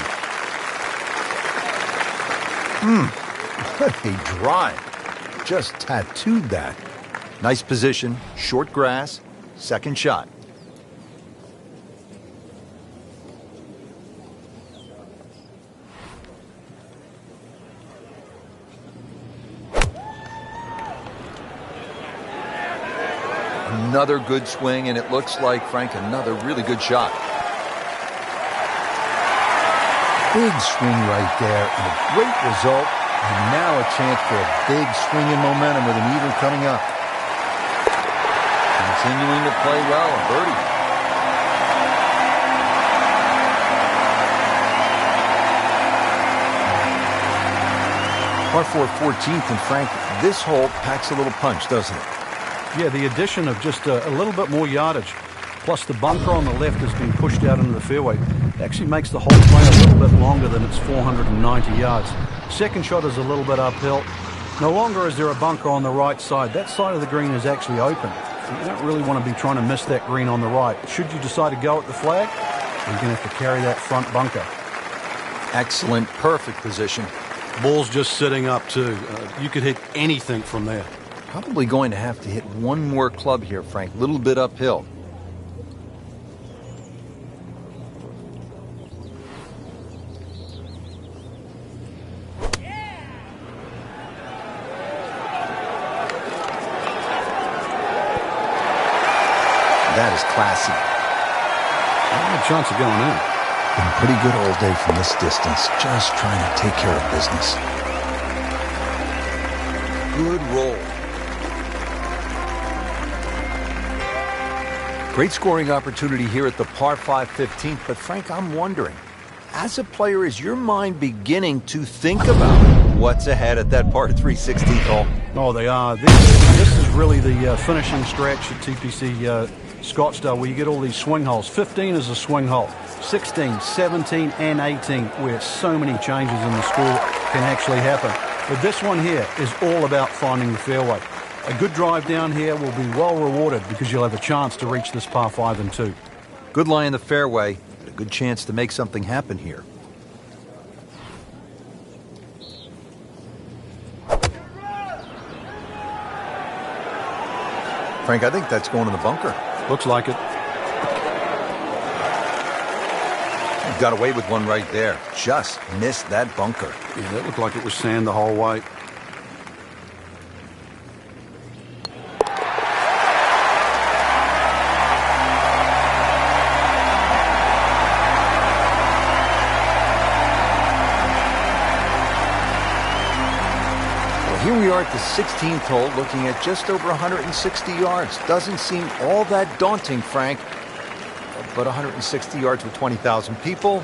What a drive. Just tattooed that. Nice position, short grass, second shot. Another good swing, and it looks like, Frank, another really good shot. Big swing right there, and a great result. And now a chance for a big swing in momentum with an eagle coming up. Continuing to play well, a birdie. Par 4 14th, and Frank, this hole packs a little punch, doesn't it? Yeah, the addition of just a little bit more yardage, plus the bunker on the left has been pushed out into the fairway. It actually makes the hole play a little bit longer than its 490 yards. Second shot is a little bit uphill. No longer is there a bunker on the right side. That side of the green is actually open. So you don't really want to be trying to miss that green on the right. Should you decide to go at the flag, you're going to have to carry that front bunker. Excellent, perfect position. Ball's just sitting up too. You could hit anything from there. Probably going to have to hit one more club here, Frank. A little bit uphill. was classy. A chance of going in. Been pretty good all day from this distance, just trying to take care of business. Good roll. Great scoring opportunity here at the par 5 15th, but Frank, I'm wondering, as a player, is your mind beginning to think about what's ahead at that par 3 16th hole? Oh, they are. This is really the finishing stretch at TPC Scottsdale, where you get all these swing holes. 15 is a swing hole. 16, 17, and 18, where so many changes in the score can actually happen. But this one here is all about finding the fairway. A good drive down here will be well rewarded because you'll have a chance to reach this par 5 and 2. Good lie in the fairway, but a good chance to make something happen here. Frank, I think that's going in the bunker. Looks like it. Got away with one right there. Just missed that bunker. Yeah, that looked like it was sand the whole way. Here we are at the 16th hole, looking at just over 160 yards. Doesn't seem all that daunting, Frank. But 160 yards with 20,000 people,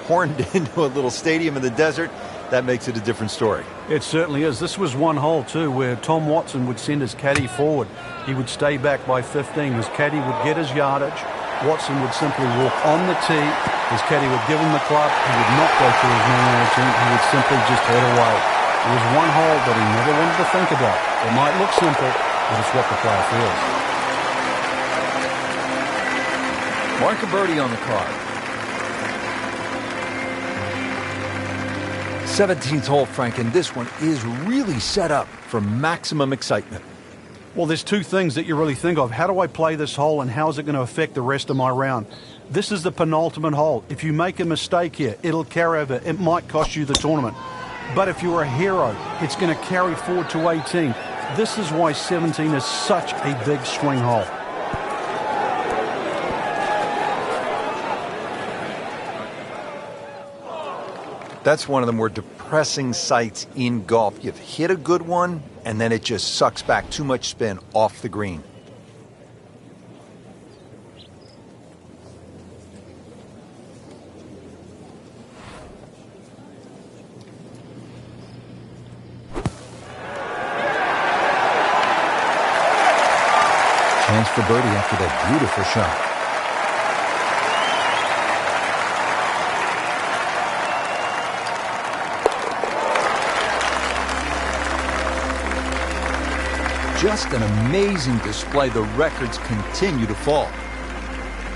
horned into a little stadium in the desert, that makes it a different story. It certainly is. This was one hole, too, where Tom Watson would send his caddy forward. He would stay back by 15. His caddy would get his yardage. Watson would simply walk on the tee. His caddy would give him the club. He would not go through his normal routine. He would simply just head away. It was one hole that he never wanted to think about. It might look simple, but it's what the player feels. Mark a birdie on the card. 17th hole, Frank, and this one is really set up for maximum excitement. Well, there's two things that you really think of. How do I play this hole, and how is it going to affect the rest of my round? This is the penultimate hole. If you make a mistake here, it'll carry over. It might cost you the tournament. But if you're a hero, it's going to carry forward to 18. This is why 17 is such a big swing hole. That's one of the more depressing sights in golf. You've hit a good one, and then it just sucks back too much spin off the green. Chance for birdie after that beautiful shot. Just an amazing display. The records continue to fall.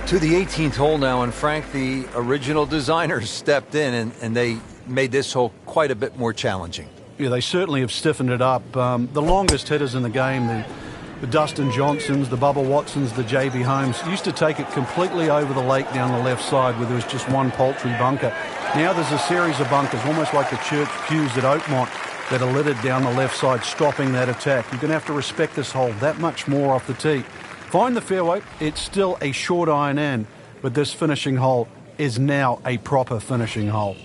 To the 18th hole now, and Frank, the original designers stepped in and they made this hole quite a bit more challenging. Yeah, they certainly have stiffened it up. The longest hitters in the game, the Dustin Johnsons, the Bubba Watsons, the J.B. Holmes, used to take it completely over the lake down the left side where there was just one paltry bunker. Now there's a series of bunkers, almost like the church pews at Oakmont, that are littered down the left side, stopping that attack. You're going to have to respect this hole that much more off the tee. Find the fairway. It's still a short iron in, but this finishing hole is now a proper finishing hole.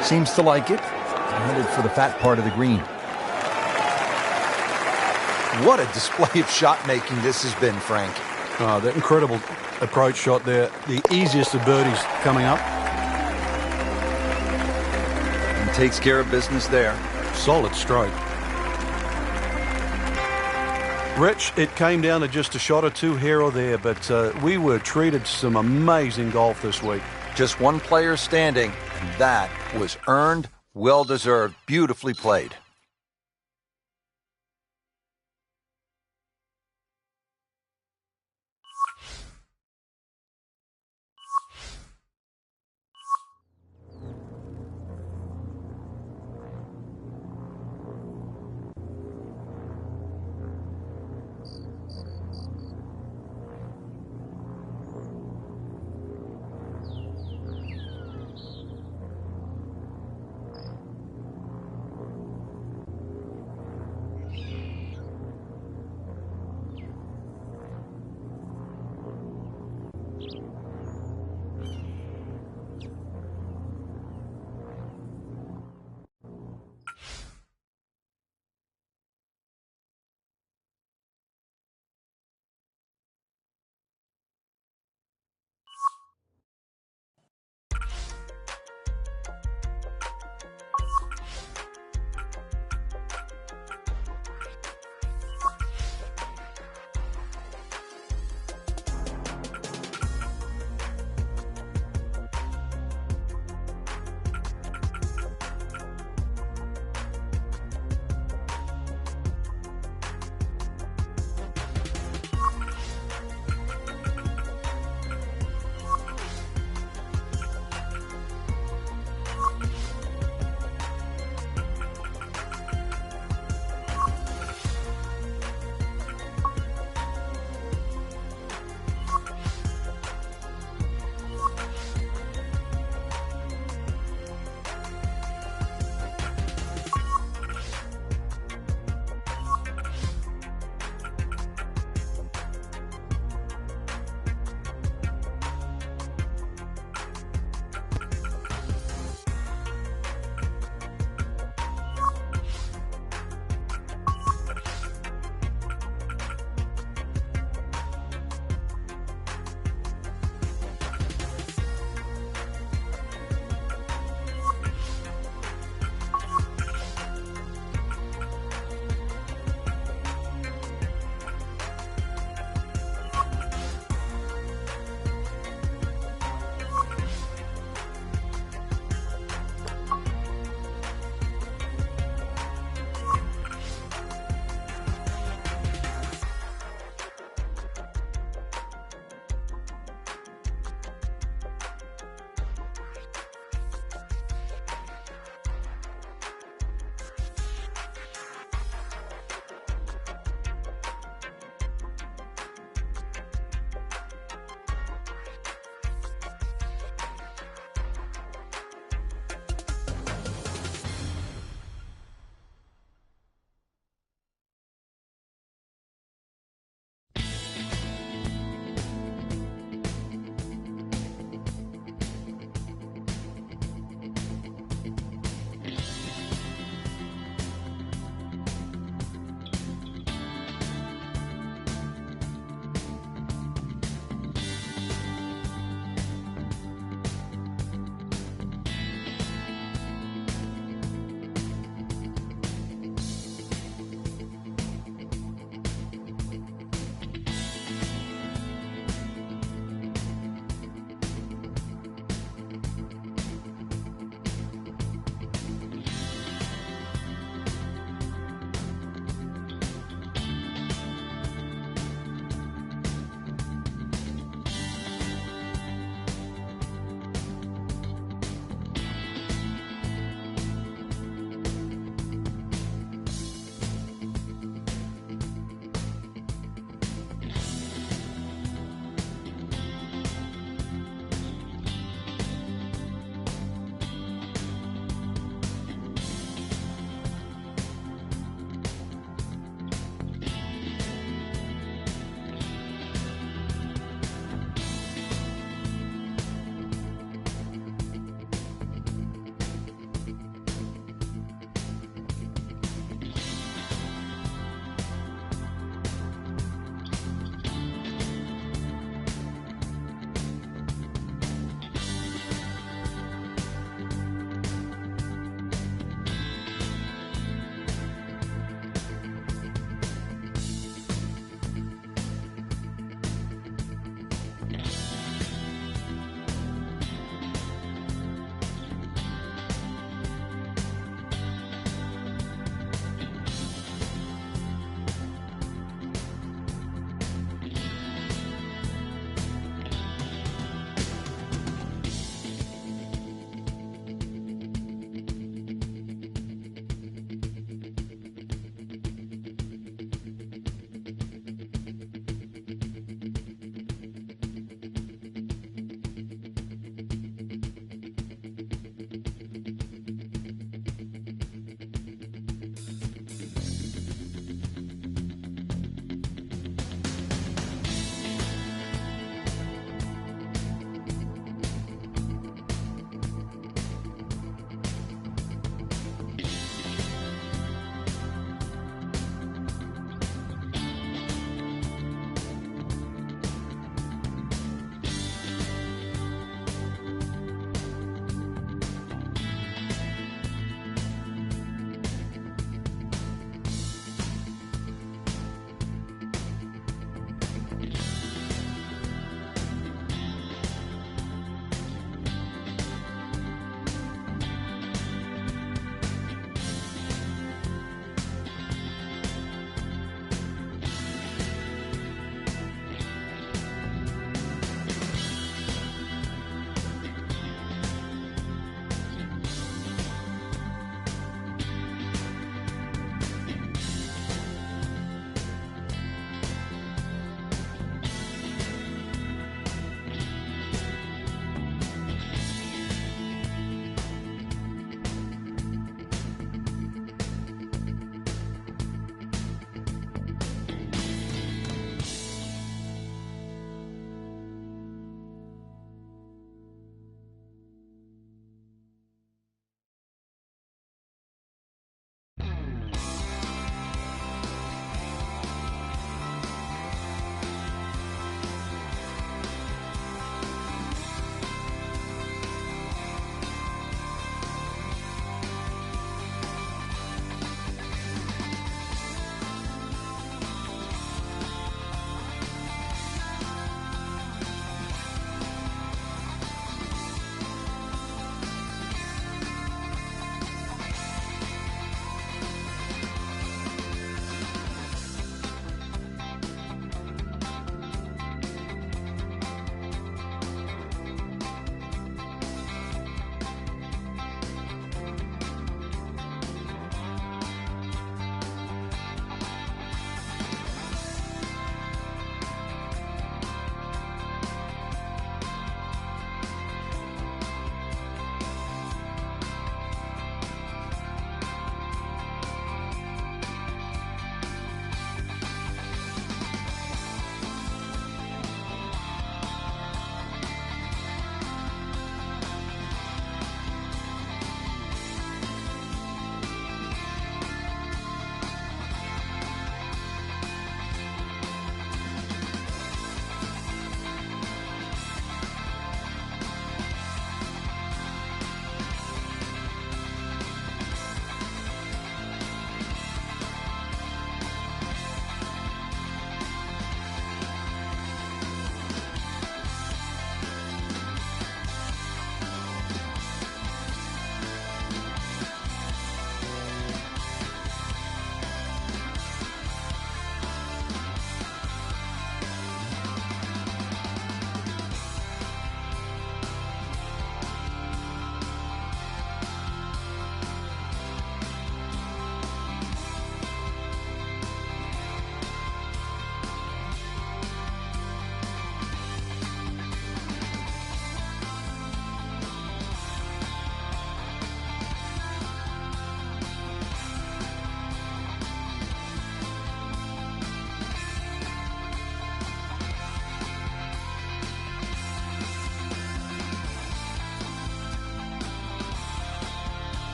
Seems to like it. Headed for the fat part of the green. What a display of shot making this has been, Frank. That incredible approach shot there. The easiest of birdies coming up. And takes care of business there. Solid stroke. Rich, it came down to just a shot or two here or there, but we were treated some amazing golf this week. Just one player standing, and that was earned, well-deserved, beautifully played.